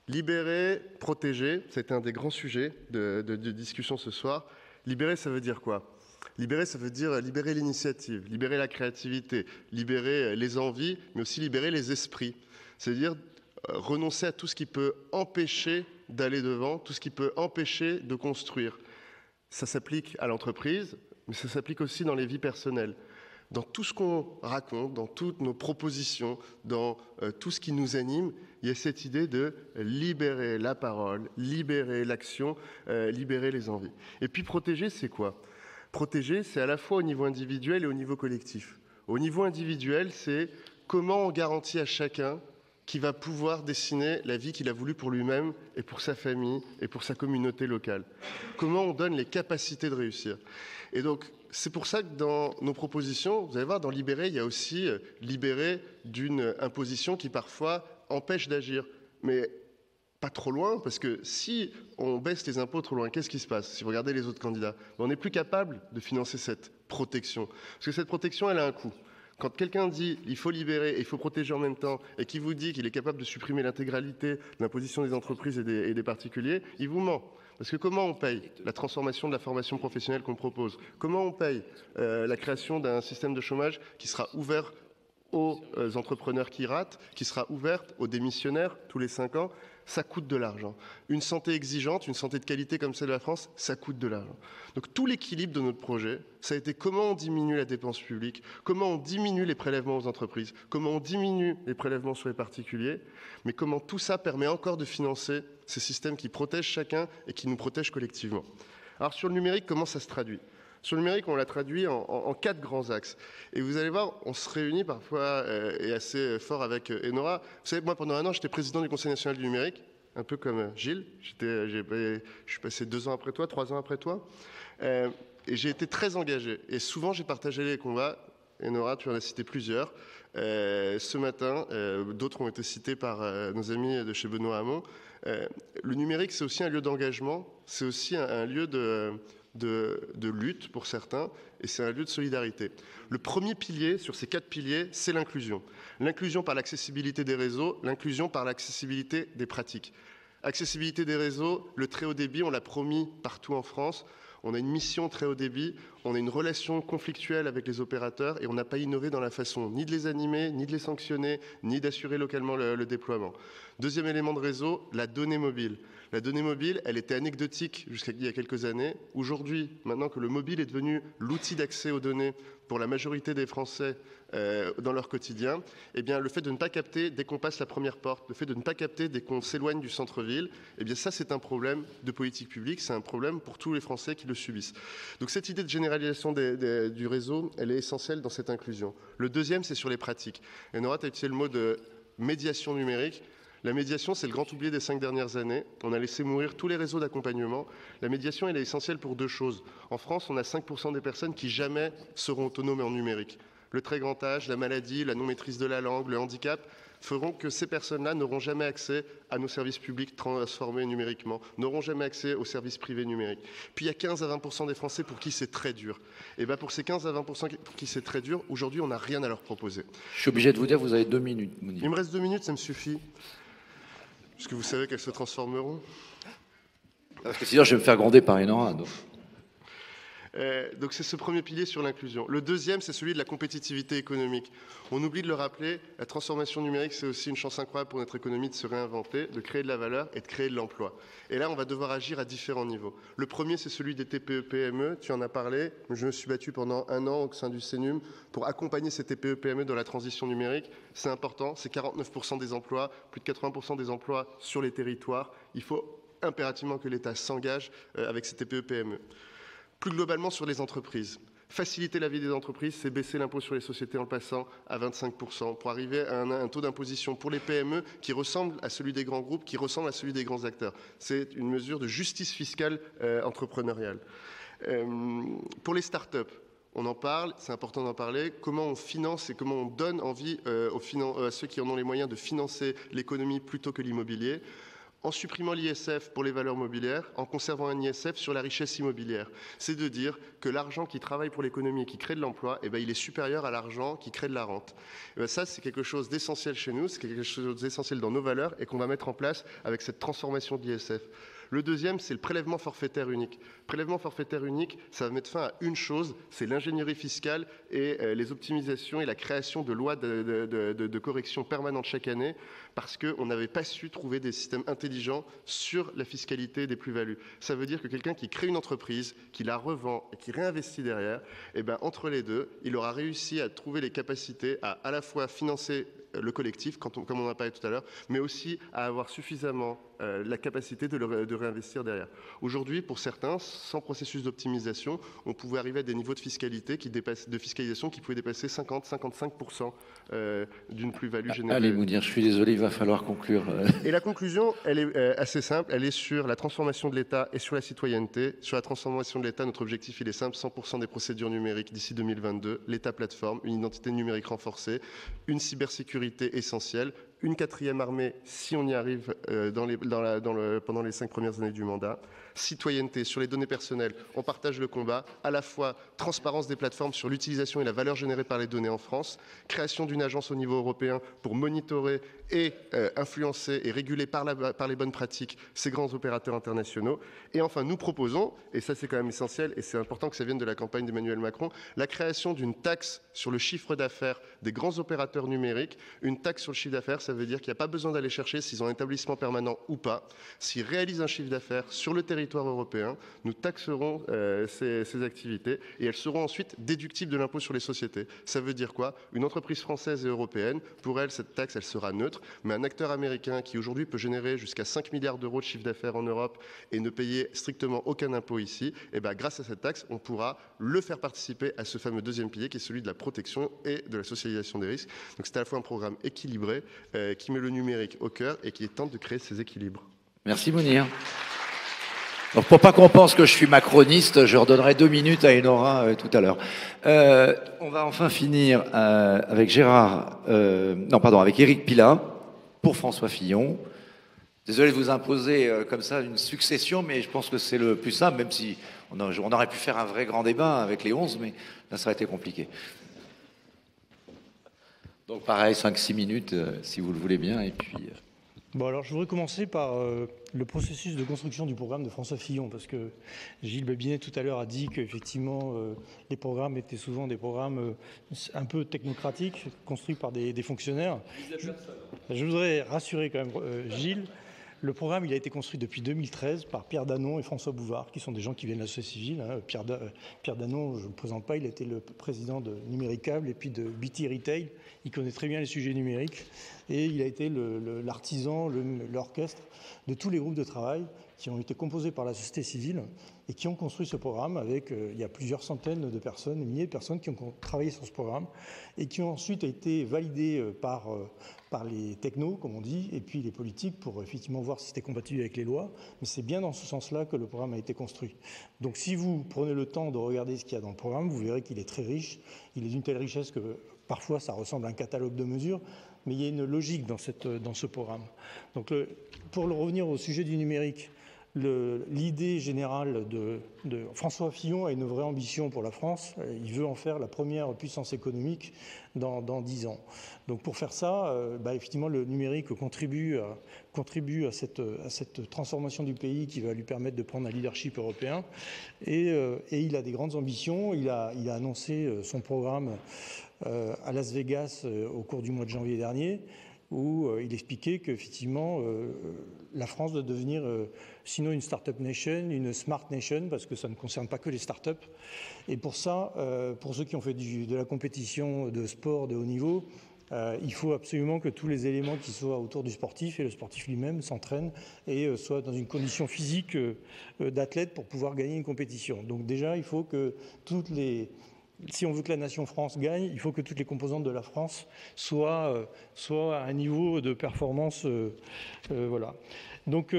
Libérer, protéger, c'est un des grands sujets de discussion ce soir. Libérer, ça veut dire quoi ? Libérer, ça veut dire libérer l'initiative, libérer la créativité, libérer les envies, mais aussi libérer les esprits. C'est-à-dire renoncer à tout ce qui peut empêcher d'aller devant, tout ce qui peut empêcher de construire. Ça s'applique à l'entreprise, mais ça s'applique aussi dans les vies personnelles. Dans tout ce qu'on raconte, dans toutes nos propositions, dans tout ce qui nous anime, il y a cette idée de libérer la parole, libérer l'action, libérer les envies. Et puis protéger, c'est quoi ? Protéger, c'est à la fois au niveau individuel et au niveau collectif. Au niveau individuel, c'est comment on garantit à chacun qu'il va pouvoir dessiner la vie qu'il a voulu pour lui-même et pour sa famille et pour sa communauté locale. Comment on donne les capacités de réussir. Et donc, c'est pour ça que dans nos propositions, vous allez voir, dans Libérer, il y a aussi libérer d'une imposition qui parfois empêche d'agir. Mais pas trop loin, parce que si on baisse les impôts trop loin, qu'est-ce qui se passe? Si vous regardez les autres candidats, on n'est plus capable de financer cette protection. Parce que cette protection, elle a un coût. Quand quelqu'un dit il faut libérer et il faut protéger en même temps, et qui vous dit qu'il est capable de supprimer l'intégralité de l'imposition des entreprises et des particuliers, il vous ment. Parce que comment on paye la transformation de la formation professionnelle qu'on propose? Comment on paye la création d'un système de chômage qui sera ouvert aux entrepreneurs qui ratent, qui sera ouverte aux démissionnaires tous les 5 ans? Ça coûte de l'argent. Une santé exigeante, une santé de qualité comme celle de la France, ça coûte de l'argent. Donc tout l'équilibre de notre projet, ça a été comment on diminue la dépense publique, comment on diminue les prélèvements aux entreprises, comment on diminue les prélèvements sur les particuliers, mais comment tout ça permet encore de financer ces systèmes qui protègent chacun et qui nous protègent collectivement. Alors sur le numérique, comment ça se traduit ? Sur le numérique, on l'a traduit en 4 grands axes. Et vous allez voir, on se réunit parfois et assez fort avec Enora. Vous savez, moi, pendant 1 an, j'étais président du Conseil national du numérique, un peu comme Gilles. Je suis passé 2 ans après toi, 3 ans après toi. Et j'ai été très engagé. Et souvent, j'ai partagé les combats. Enora, tu en as cité plusieurs. Ce matin, d'autres ont été cités par nos amis de chez Benoît Hamon. Le numérique, c'est aussi un lieu d'engagement. C'est aussi un lieu de lutte pour certains, et c'est un lieu de solidarité. Le premier pilier sur ces 4 piliers, c'est l'inclusion. L'inclusion par l'accessibilité des réseaux, l'inclusion par l'accessibilité des pratiques. Accessibilité des réseaux, le très haut débit, on l'a promis partout en France. On a une mission très haut débit, on a une relation conflictuelle avec les opérateurs et on n'a pas innové dans la façon ni de les animer, ni de les sanctionner, ni d'assurer localement le déploiement. Deuxième élément de réseau, la donnée mobile. La donnée mobile, elle était anecdotique jusqu'à il y a quelques années. Aujourd'hui, maintenant que le mobile est devenu l'outil d'accès aux données pour la majorité des Français dans leur quotidien, eh bien, le fait de ne pas capter dès qu'on passe la première porte, le fait de ne pas capter dès qu'on s'éloigne du centre-ville, eh bien, ça, c'est un problème de politique publique, c'est un problème pour tous les Français qui le subissent. Donc, cette idée de généralisation du réseau, elle est essentielle dans cette inclusion. Le deuxième, c'est sur les pratiques. Et Nora, tu as utilisé le mot de médiation numérique. La médiation, c'est le grand oublié des 5 dernières années. On a laissé mourir tous les réseaux d'accompagnement. La médiation, elle est essentielle pour 2 choses. En France, on a 5% des personnes qui jamais seront autonomes en numérique. Le très grand âge, la maladie, la non-maîtrise de la langue, le handicap, feront que ces personnes-là n'auront jamais accès à nos services publics transformés numériquement, n'auront jamais accès aux services privés numériques. Puis il y a 15 à 20% des Français pour qui c'est très dur. Et bien pour ces 15 à 20% pour qui c'est très dur, aujourd'hui on n'a rien à leur proposer. Je suis obligé de vous dire, vous avez 2 minutes. Il me reste 2 minutes, ça me suffit. Puisque vous savez qu'elles se transformeront. Parce que sinon je vais me faire gronder par Enora. Donc c'est ce premier pilier sur l'inclusion. Le deuxième, c'est celui de la compétitivité économique. On oublie de le rappeler, la transformation numérique, c'est aussi une chance incroyable pour notre économie de se réinventer, de créer de la valeur et de créer de l'emploi. Et là, on va devoir agir à différents niveaux. Le premier, c'est celui des TPE-PME. Tu en as parlé. Je me suis battu pendant 1 an au sein du CNUM pour accompagner ces TPE-PME dans la transition numérique. C'est important, c'est 49% des emplois, plus de 80% des emplois sur les territoires. Il faut impérativement que l'État s'engage avec ces TPE-PME. Plus globalement sur les entreprises. Faciliter la vie des entreprises, c'est baisser l'impôt sur les sociétés en le passant à 25% pour arriver à un taux d'imposition pour les PME qui ressemble à celui des grands groupes, qui ressemble à celui des grands acteurs. C'est une mesure de justice fiscale entrepreneuriale. Pour les startups, on en parle, c'est important d'en parler. Comment on finance et comment on donne envie à ceux qui en ont les moyens de financer l'économie plutôt que l'immobilier, en supprimant l'ISF pour les valeurs mobilières, en conservant un ISF sur la richesse immobilière. C'est de dire que l'argent qui travaille pour l'économie et qui crée de l'emploi, il est supérieur à l'argent qui crée de la rente. Ça, c'est quelque chose d'essentiel chez nous, c'est quelque chose d'essentiel dans nos valeurs et qu'on va mettre en place avec cette transformation de l'ISF. Le deuxième, c'est le prélèvement forfaitaire unique. Prélèvement forfaitaire unique, ça va mettre fin à une chose, c'est l'ingénierie fiscale et les optimisations et la création de lois de correction permanentes chaque année parce qu'on n'avait pas su trouver des systèmes intelligents sur la fiscalité des plus-values. Ça veut dire que quelqu'un qui crée une entreprise, qui la revend et qui réinvestit derrière, entre les deux, il aura réussi à trouver les capacités à la fois financer le collectif, comme on en a parlé tout à l'heure, mais aussi à avoir suffisamment la capacité de réinvestir derrière. Aujourd'hui, pour certains, sans processus d'optimisation, on pouvait arriver à des niveaux de fiscalité de fiscalisation qui pouvaient dépasser 50-55% d'une plus-value générée. Allez, Mounir, je suis désolé, il va falloir conclure. Et la conclusion, elle est assez simple, elle est sur la transformation de l'État et sur la citoyenneté. Sur la transformation de l'État, notre objectif, il est simple, 100% des procédures numériques d'ici 2022, l'État plateforme, une identité numérique renforcée, une cybersécurité essentielle, une 4e armée, si on y arrive pendant les 5 premières années du mandat. Citoyenneté sur les données personnelles, on partage le combat, à la fois transparence des plateformes sur l'utilisation et la valeur générée par les données en France, création d'une agence au niveau européen pour monitorer et influencer et réguler par les bonnes pratiques ces grands opérateurs internationaux. Et enfin, nous proposons, et ça c'est quand même essentiel, et c'est important que ça vienne de la campagne d'Emmanuel Macron, la création d'une taxe sur le chiffre d'affaires des grands opérateurs numériques. Une taxe sur le chiffre d'affaires, ça veut dire qu'il n'y a pas besoin d'aller chercher s'ils ont un établissement permanent ou pas. S'ils réalisent un chiffre d'affaires sur le territoire européen, nous taxerons ces activités et elles seront ensuite déductibles de l'impôt sur les sociétés. Ça veut dire quoi? Une entreprise française et européenne, pour elle, cette taxe, elle sera neutre, mais un acteur américain qui aujourd'hui peut générer jusqu'à 5 milliards d'euros de chiffre d'affaires en Europe et ne payer strictement aucun impôt ici, grâce à cette taxe, on pourra le faire participer à ce fameux deuxième pilier qui est celui de la protection et de la socialisation des risques. Donc c'est à la fois un programme équilibré qui met le numérique au cœur et qui tente de créer ces équilibres. Merci Mounir. Donc pour pas qu'on pense que je suis macroniste, je redonnerai 2 minutes à Enora tout à l'heure. On va enfin finir avec avec Éric Pila pour François Fillon. Désolé de vous imposer comme ça une succession, mais je pense que c'est le plus simple, même si on aurait pu faire un vrai grand débat avec les 11, mais là ça aurait été compliqué. Donc pareil, 5-6 minutes, si vous le voulez bien, et puis... Bon, alors je voudrais commencer par le processus de construction du programme de François Fillon, parce que Gilles Babinet tout à l'heure a dit qu'effectivement les programmes étaient souvent des programmes un peu technocratiques, construits par des fonctionnaires. Je voudrais rassurer quand même Gilles. Le programme, il a été construit depuis 2013 par Pierre Danon et François Bouvard, qui sont des gens qui viennent de la société civile. Pierre Danon, je ne le présente pas, il a été le président de Numéricable et puis de BT Retail. Il connaît très bien les sujets numériques et il a été l'artisan, l'orchestre de tous les groupes de travail qui ont été composés par la société civile et qui ont construit ce programme avec, il y a plusieurs centaines de personnes, des milliers de personnes qui ont travaillé sur ce programme et qui ont ensuite été validés par les technos, comme on dit, et puis les politiques pour effectivement voir si c'était compatible avec les lois. Mais c'est bien dans ce sens-là que le programme a été construit. Donc si vous prenez le temps de regarder ce qu'il y a dans le programme, vous verrez qu'il est très riche. Il est d'une telle richesse que parfois ça ressemble à un catalogue de mesures. mais il y a une logique dans ce programme. Donc, pour revenir au sujet du numérique, l'idée générale de François Fillon a une vraie ambition pour la France. Il veut en faire la première puissance économique dans 10 ans. Donc pour faire ça, effectivement, le numérique contribue à cette transformation du pays qui va lui permettre de prendre un leadership européen. Et il a des grandes ambitions. Il a annoncé son programme à Las Vegas au cours du mois de janvier dernier, où il expliquait qu'effectivement, la France doit devenir, sinon une Startup Nation, une Smart Nation, parce que ça ne concerne pas que les startups. Et pour ça, pour ceux qui ont fait de la compétition de sport de haut niveau, il faut absolument que tous les éléments qui soient autour du sportif, et le sportif lui-même s'entraîne et soit dans une condition physique d'athlète pour pouvoir gagner une compétition. Donc déjà, il faut que si on veut que la nation France gagne, il faut que toutes les composantes de la France soient à un niveau de performance. Voilà. Donc,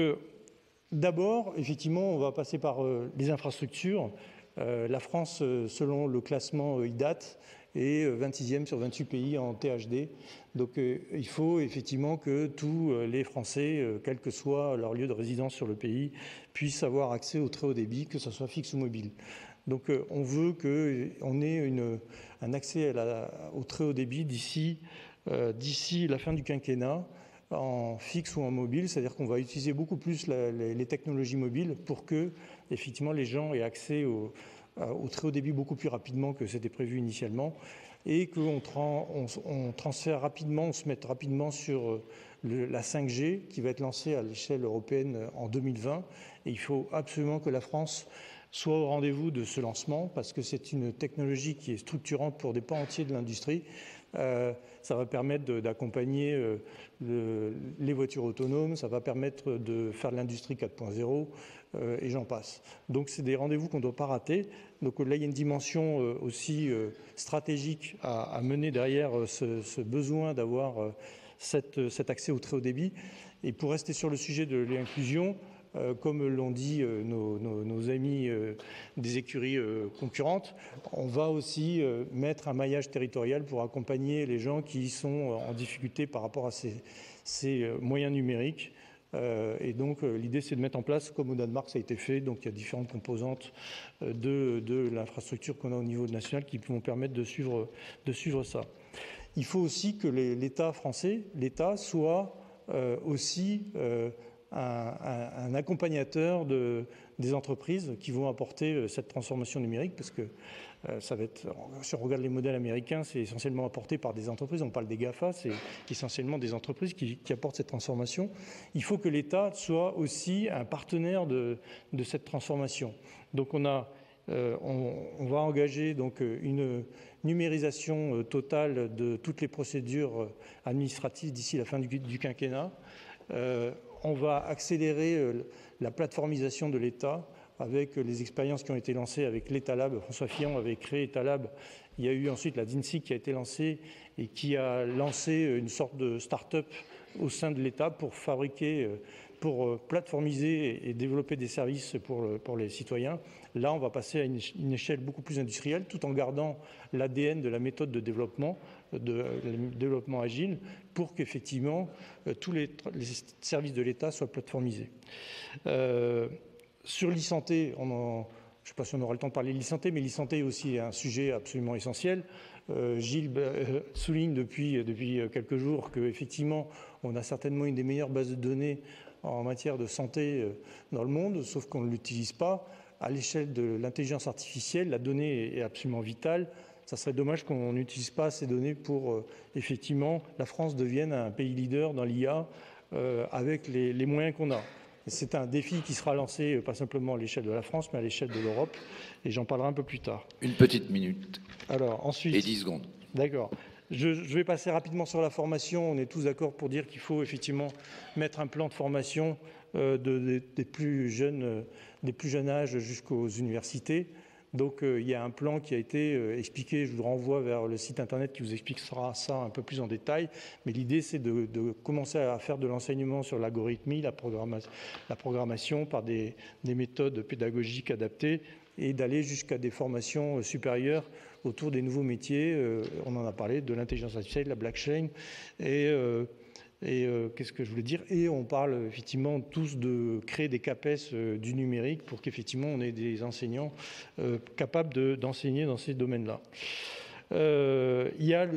d'abord, effectivement, on va passer par les infrastructures. La France, selon le classement IDAT, est 26e sur 28 pays en THD. Donc, il faut effectivement que tous les Français, quel que soit leur lieu de résidence sur le pays, puissent avoir accès au très haut débit, que ce soit fixe ou mobile. Donc on veut qu'on ait un accès au très haut débit d'ici la fin du quinquennat, en fixe ou en mobile, c'est-à-dire qu'on va utiliser beaucoup plus les technologies mobiles pour que effectivement les gens aient accès au très haut débit beaucoup plus rapidement que c'était prévu initialement, et qu'on transfère rapidement, on se mette rapidement sur la 5G qui va être lancée à l'échelle européenne en 2020. Et il faut absolument que la France soit au rendez-vous de ce lancement, parce que c'est une technologie qui est structurante pour des pans entiers de l'industrie. Ça va permettre d'accompagner les voitures autonomes, ça va permettre de faire de l'industrie 4.0, et j'en passe. Donc c'est des rendez-vous qu'on ne doit pas rater. Donc là, il y a une dimension aussi stratégique à mener derrière ce besoin d'avoir cet accès au très haut débit. Et pour rester sur le sujet de l'inclusion, comme l'ont dit nos amis des écuries concurrentes, on va aussi mettre un maillage territorial pour accompagner les gens qui sont en difficulté par rapport à ces moyens numériques. Et donc l'idée, c'est de mettre en place, comme au Danemark ça a été fait, donc il y a différentes composantes de l'infrastructure qu'on a au niveau national qui vont permettre de suivre ça. Il faut aussi que l'État français, l'État soit aussi un accompagnateur des entreprises qui vont apporter cette transformation numérique, parce que ça va être, si on regarde les modèles américains, c'est essentiellement apporté par des entreprises. On parle des GAFA, c'est essentiellement des entreprises qui apportent cette transformation. Il faut que l'État soit aussi un partenaire de cette transformation. Donc on va engager donc une numérisation totale de toutes les procédures administratives d'ici la fin du quinquennat. On va accélérer la plateformisation de l'État avec les expériences qui ont été lancées avec l'Étalab. François Fillon avait créé Étalab. Il y a eu ensuite la DINSIC qui a été lancée et qui a lancé une sorte de start-up au sein de l'État pour plateformiser et développer des services pour les citoyens. Là, on va passer à une échelle beaucoup plus industrielle, tout en gardant l'ADN de la méthode de développement agile, pour qu'effectivement tous les services de l'État soient plateformisés. Sur l'e-santé, je ne sais pas si on aura le temps de parler de l'e-santé, mais l'e-santé est aussi un sujet absolument essentiel. Gilles souligne depuis quelques jours qu'effectivement, on a certainement une des meilleures bases de données en matière de santé dans le monde, sauf qu'on ne l'utilise pas. À l'échelle de l'intelligence artificielle, la donnée est absolument vitale. Ça serait dommage qu'on n'utilise pas ces données pour, effectivement, la France devienne un pays leader dans l'IA avec les moyens qu'on a. C'est un défi qui sera lancé pas simplement à l'échelle de la France, mais à l'échelle de l'Europe, et j'en parlerai un peu plus tard. Une petite minute. Alors, ensuite, et 10 secondes. D'accord. Je vais passer rapidement sur la formation. On est tous d'accord pour dire qu'il faut effectivement mettre un plan de formation des plus jeunes âges jusqu'aux universités. Donc il y a un plan qui a été expliqué, je vous renvoie vers le site internet qui vous expliquera ça un peu plus en détail, mais l'idée c'est de commencer à faire de l'enseignement sur l'algorithmie, la programmation par des méthodes pédagogiques adaptées et d'aller jusqu'à des formations supérieures autour des nouveaux métiers. On en a parlé, de l'intelligence artificielle, de la blockchain et qu'est-ce que je voulais dire? Et on parle effectivement tous de créer des CAPES du numérique pour qu'effectivement on ait des enseignants capables d'enseigner dans ces domaines-là. Il y a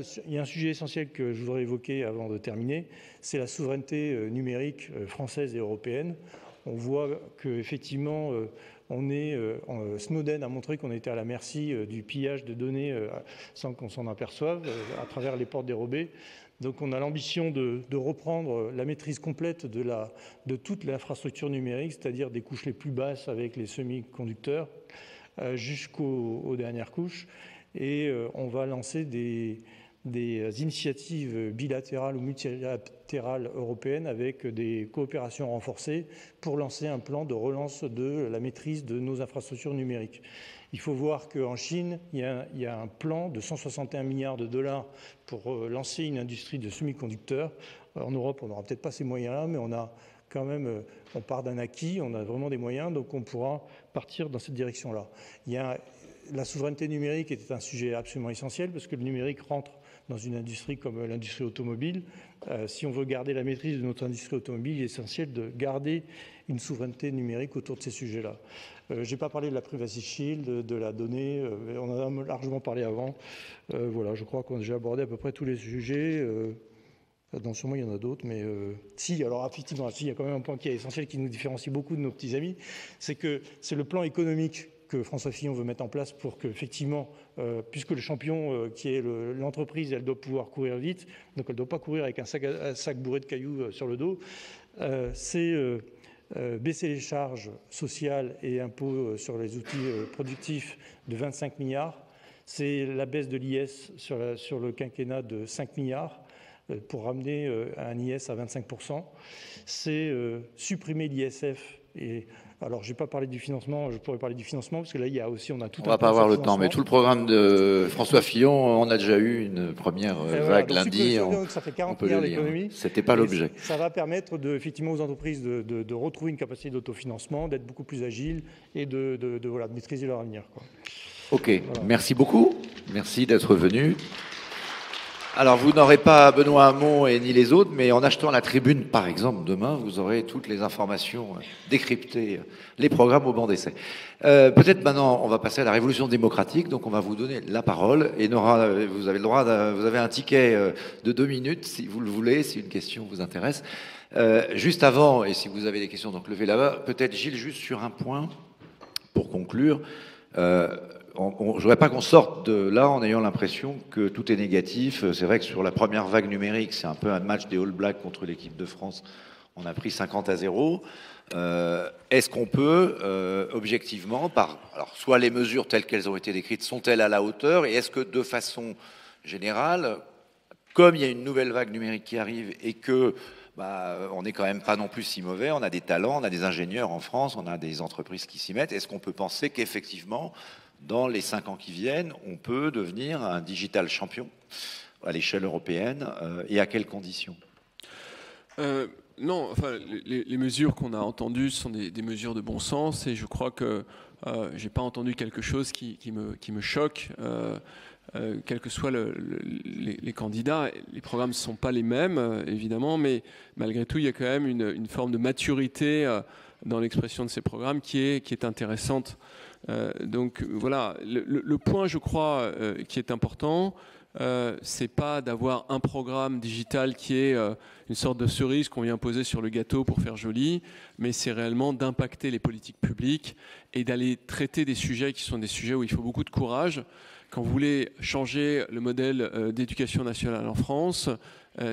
un sujet essentiel que je voudrais évoquer avant de terminer, c'est la souveraineté numérique française et européenne. On voit qu'effectivement, Snowden a montré qu'on était à la merci du pillage de données sans qu'on s'en aperçoive à travers les portes dérobées. Donc on a l'ambition de reprendre la maîtrise complète de toute l'infrastructure numérique, c'est-à-dire des couches les plus basses avec les semi-conducteurs jusqu'aux dernières couches. Et on va lancer des initiatives bilatérales ou multilatérales européennes avec des coopérations renforcées pour lancer un plan de relance de la maîtrise de nos infrastructures numériques. Il faut voir qu'en Chine, il y a un plan de 161 milliards de dollars pour lancer une industrie de semi-conducteurs. En Europe, on n'aura peut-être pas ces moyens-là, mais on a quand même, on part d'un acquis, on a vraiment des moyens, donc on pourra partir dans cette direction-là. La souveraineté numérique était un sujet absolument essentiel parce que le numérique rentre dans une industrie comme l'industrie automobile. Si on veut garder la maîtrise de notre industrie automobile, il est essentiel de garder une souveraineté numérique autour de ces sujets-là. Je n'ai pas parlé de la Privacy Shield, de la donnée, on en a largement parlé avant. Voilà, je crois qu'on a déjà abordé à peu près tous les sujets. Non, sûrement il y en a d'autres, mais si, alors effectivement, il y a quand même un point qui est essentiel, qui nous différencie beaucoup de nos petits amis, c'est que c'est le plan économique que François Fillon veut mettre en place pour qu'effectivement, puisque le champion qui est l'entreprise, elle doit pouvoir courir vite, donc elle ne doit pas courir avec un sac bourré de cailloux sur le dos, c'est baisser les charges sociales et impôts sur les outils productifs de 25 milliards, c'est la baisse de l'IS sur le quinquennat de 5 milliards, pour ramener un IS à 25%, c'est supprimer l'ISF. Et alors, je n'ai pas parlé du financement, je pourrais parler du financement, parce que là, il y a aussi, on a tout on va pas avoir le temps, mais tout le programme de François Fillon, on a déjà eu une première vague lundi. Ça fait 40 milliards d'économies. C'était pas l'objet. Ça va permettre effectivement aux entreprises de retrouver une capacité d'autofinancement, d'être beaucoup plus agiles et de maîtriser leur avenir, quoi. Ok, voilà. Merci beaucoup. Merci d'être venu. Alors, vous n'aurez pas Benoît Hamon et ni les autres, mais en achetant la tribune, par exemple, demain, vous aurez toutes les informations décryptées, les programmes au banc d'essai. Peut-être maintenant, on va passer à la révolution démocratique, donc on va vous donner la parole. Et Nora, vous avez le droit, vous avez un ticket de 2 minutes, si vous le voulez, si une question vous intéresse. Juste avant, et si vous avez des questions, donc levez là-bas, peut-être Gilles, juste sur un point, pour conclure. Je ne voudrais pas qu'on sorte de là en ayant l'impression que tout est négatif. C'est vrai que sur la première vague numérique, c'est un peu un match des All Blacks contre l'équipe de France. On a pris 50-0. Est-ce qu'on peut, objectivement, alors, soit les mesures telles qu'elles ont été décrites, sont-elles à la hauteur? Et est-ce que, de façon générale, comme il y a une nouvelle vague numérique qui arrive et que on n'est quand même pas non plus si mauvais, on a des talents, on a des ingénieurs en France, on a des entreprises qui s'y mettent, est-ce qu'on peut penser qu'effectivement, dans les 5 ans qui viennent, on peut devenir un digital champion à l'échelle européenne et à quelles conditions? Non, enfin, les mesures qu'on a entendues sont des mesures de bon sens et je crois que je n'ai pas entendu quelque chose qui me choque. Quels que soient les candidats, les programmes ne sont pas les mêmes, évidemment, mais malgré tout, il y a quand même une forme de maturité dans l'expression de ces programmes qui est intéressante. Donc voilà, le point, je crois, qui est important, c'est pas d'avoir un programme digital qui est une sorte de cerise qu'on vient poser sur le gâteau pour faire joli, mais c'est réellement d'impacter les politiques publiques et d'aller traiter des sujets qui sont des sujets où il faut beaucoup de courage. Quand vous voulez changer le modèle d'éducation nationale en France,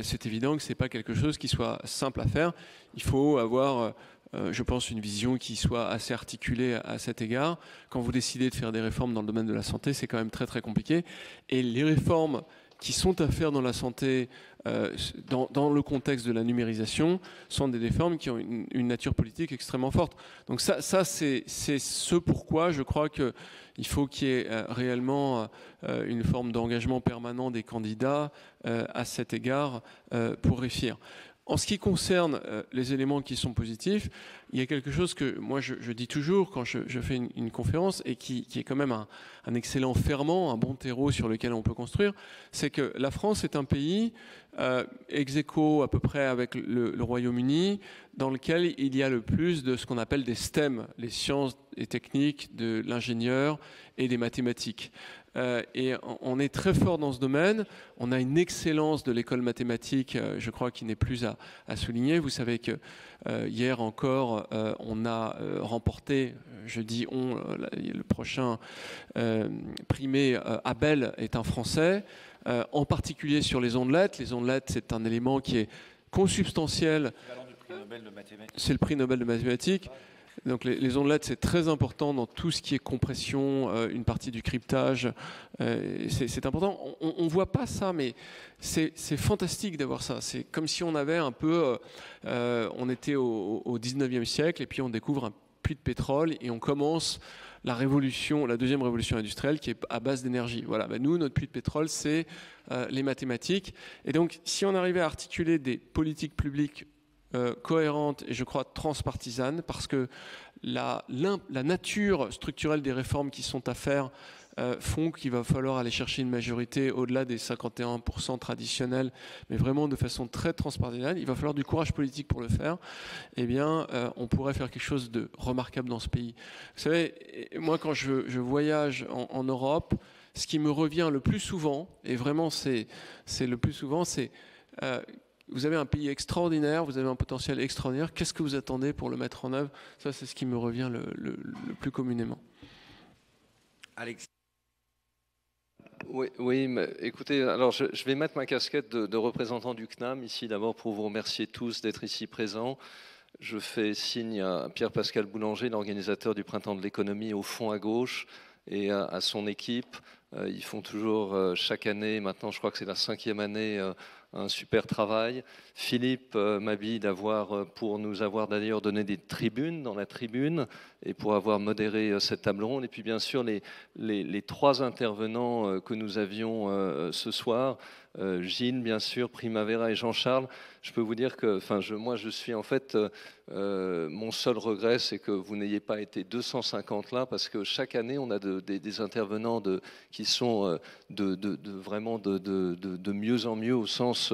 c'est évident que ce n'est pas quelque chose qui soit simple à faire. Il faut avoir, je pense, une vision qui soit assez articulée à cet égard. Quand vous décidez de faire des réformes dans le domaine de la santé, c'est quand même très très compliqué. Et les réformes qui sont à faire dans la santé, dans le contexte de la numérisation, sont des réformes qui ont une nature politique extrêmement forte. Donc ça c'est ce pourquoi je crois qu'il faut qu'il y ait réellement une forme d'engagement permanent des candidats à cet égard pour réussir. En ce qui concerne les éléments qui sont positifs, il y a quelque chose que moi je dis toujours quand je fais une conférence et qui est quand même un excellent ferment, un bon terreau sur lequel on peut construire, c'est que la France est un pays ex aequo à peu près avec le Royaume-Uni, dans lequel il y a le plus de ce qu'on appelle des STEM, les sciences et techniques, de l'ingénieur et des mathématiques. Et on est très fort dans ce domaine. On a une excellence de l'école mathématique, je crois, qui n'est plus à souligner. Vous savez que hier encore, on a remporté, je dis on, le prochain primé Abel est un Français, en particulier sur les ondelettes. Les ondelettes, c'est un élément qui est consubstantiel. C'est le prix Nobel de mathématiques. Donc les ondelettes, c'est très important dans tout ce qui est compression, une partie du cryptage. C'est important. On ne voit pas ça, mais c'est fantastique d'avoir ça. C'est comme si on avait un peu... on était au 19e siècle et puis on découvre un puits de pétrole et on commence la deuxième révolution industrielle qui est à base d'énergie. Voilà. Ben nous, notre puits de pétrole, c'est les mathématiques. Et donc, si on arrivait à articuler des politiques publiques cohérente et je crois transpartisane, parce que la nature structurelle des réformes qui sont à faire font qu'il va falloir aller chercher une majorité au-delà des 51% traditionnels, mais vraiment de façon très transpartisane. Il va falloir du courage politique pour le faire. Eh bien, on pourrait faire quelque chose de remarquable dans ce pays. Vous savez, moi, quand je voyage en Europe, ce qui me revient le plus souvent, et vraiment c'est le plus souvent, c'est... vous avez un pays extraordinaire, vous avez un potentiel extraordinaire. Qu'est-ce que vous attendez pour le mettre en œuvre? Ça, c'est ce qui me revient le plus communément. Alex. Oui, mais écoutez, alors je vais mettre ma casquette de représentant du CNAM ici d'abord pour vous remercier tous d'être ici présents. Je fais signe à Pierre-Pascal Boulanger, l'organisateur du Printemps de l'économie au fond à gauche, et à son équipe. Ils font toujours chaque année, maintenant je crois que c'est la 5e année, un super travail. Philippe Mabille pour nous avoir d'ailleurs donné des tribunes dans la tribune et pour avoir modéré cette table ronde. Et puis bien sûr les 3 intervenants que nous avions ce soir, Gilles bien sûr, Primavera et Jean-Charles. Je peux vous dire que moi je suis en fait, mon seul regret c'est que vous n'ayez pas été 250 là, parce que chaque année on a des intervenants qui sont vraiment de mieux en mieux, au sens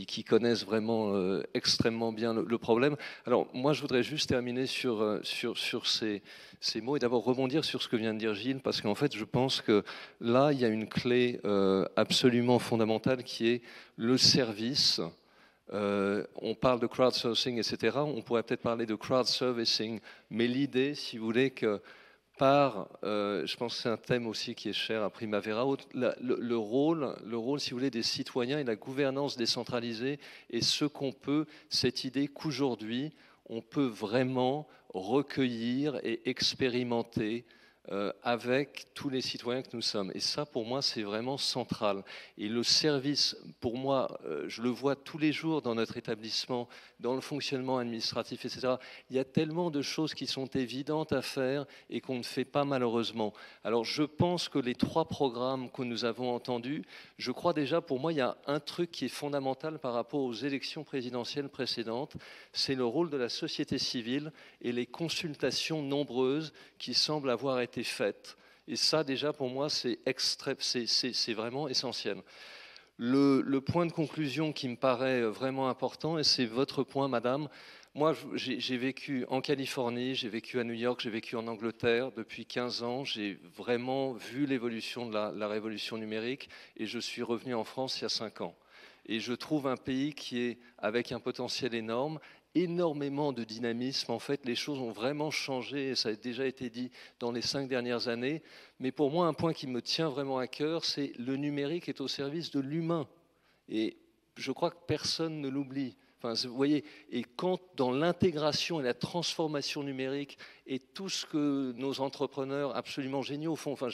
qui connaissent vraiment extrêmement bien le problème. Alors moi je voudrais juste terminer sur ces mots et d'abord rebondir sur ce que vient de dire Gilles, parce qu'en fait je pense que là il y a une clé absolument fondamentale qui est le service. On parle de crowdsourcing, etc. On pourrait peut-être parler de crowdservicing, mais l'idée, si vous voulez, que je pense que c'est un thème aussi qui est cher à Primavera, le rôle, si vous voulez, des citoyens et la gouvernance décentralisée, et cette idée qu'aujourd'hui, on peut vraiment recueillir et expérimenter avec tous les citoyens que nous sommes. Et ça, pour moi, c'est vraiment central. Et le service, pour moi, je le vois tous les jours dans notre établissement, dans le fonctionnement administratif, etc. Il y a tellement de choses qui sont évidentes à faire et qu'on ne fait pas malheureusement. Alors, je pense que les 3 programmes que nous avons entendus, je crois déjà, pour moi, il y a un truc qui est fondamental par rapport aux élections présidentielles précédentes, c'est le rôle de la société civile et les consultations nombreuses qui semblent avoir été faites. Et ça, déjà, pour moi, c'est vraiment essentiel. Le point de conclusion qui me paraît vraiment important, et c'est votre point, madame, moi, j'ai vécu en Californie, j'ai vécu à New York, j'ai vécu en Angleterre depuis 15 ans, j'ai vraiment vu l'évolution de la révolution numérique, et je suis revenu en France il y a 5 ans. Et je trouve un pays qui est avec un potentiel énorme, énormément de dynamisme. En fait, les choses ont vraiment changé, et ça a déjà été dit dans les 5 dernières années. Mais pour moi, un point qui me tient vraiment à cœur, c'est le numérique est au service de l'humain. Et je crois que personne ne l'oublie. Enfin, vous voyez, et quand dans l'intégration et la transformation numérique et tout ce que nos entrepreneurs absolument géniaux font, enfin,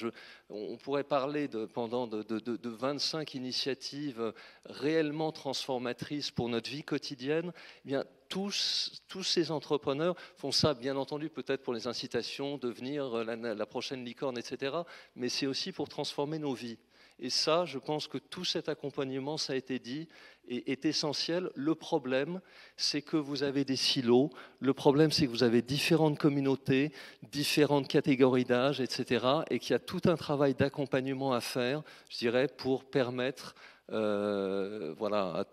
on pourrait parler pendant de 25 initiatives réellement transformatrices pour notre vie quotidienne, eh bien, tous ces entrepreneurs font ça, bien entendu, peut-être pour les incitations, devenir la prochaine licorne, etc. Mais c'est aussi pour transformer nos vies. Et ça, je pense que tout cet accompagnement, ça a été dit, est essentiel. Le problème, c'est que vous avez des silos. Le problème, c'est que vous avez différentes communautés, différentes catégories d'âge, etc. Et qu'il y a tout un travail d'accompagnement à faire, je dirais, pour permettre voilà,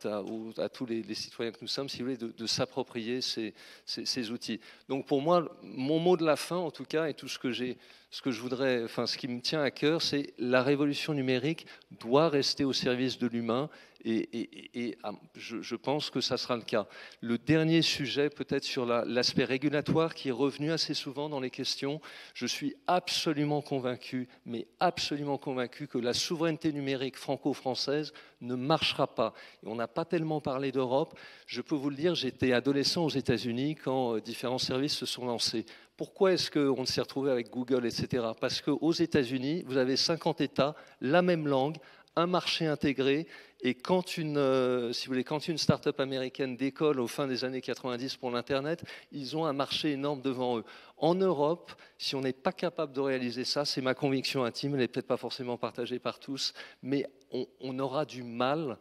à tous les citoyens que nous sommes, si vous voulez, de s'approprier ces outils. Donc pour moi, mon mot de la fin, en tout cas, et tout ce que je voudrais, enfin ce qui me tient à cœur, c'est la révolution numérique doit rester au service de l'humain. Et je pense que ça sera le cas. Le dernier sujet, peut-être sur l'aspect régulatoire, qui est revenu assez souvent dans les questions. Je suis absolument convaincu, mais absolument convaincu que la souveraineté numérique franco-française ne marchera pas. Et on n'a pas tellement parlé d'Europe. Je peux vous le dire, j'étais adolescent aux États-Unis quand différents services se sont lancés. Pourquoi est-ce qu'on s'est retrouvé avec Google, etc. Parce qu'aux États-Unis, vous avez 50 États, la même langue, un marché intégré, et quand une start-up américaine décolle au fin des années 90 pour l'Internet, ils ont un marché énorme devant eux. En Europe, si on n'est pas capable de réaliser ça, c'est ma conviction intime, elle n'est peut-être pas forcément partagée par tous, mais on aura du mal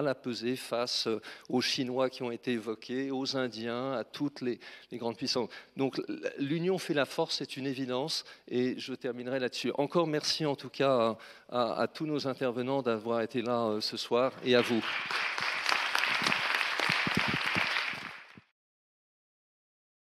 à peser face aux Chinois qui ont été évoqués, aux Indiens, à toutes les grandes puissances. Donc l'union fait la force, c'est une évidence, et je terminerai là-dessus. Encore merci en tout cas à tous nos intervenants d'avoir été là ce soir, et à vous.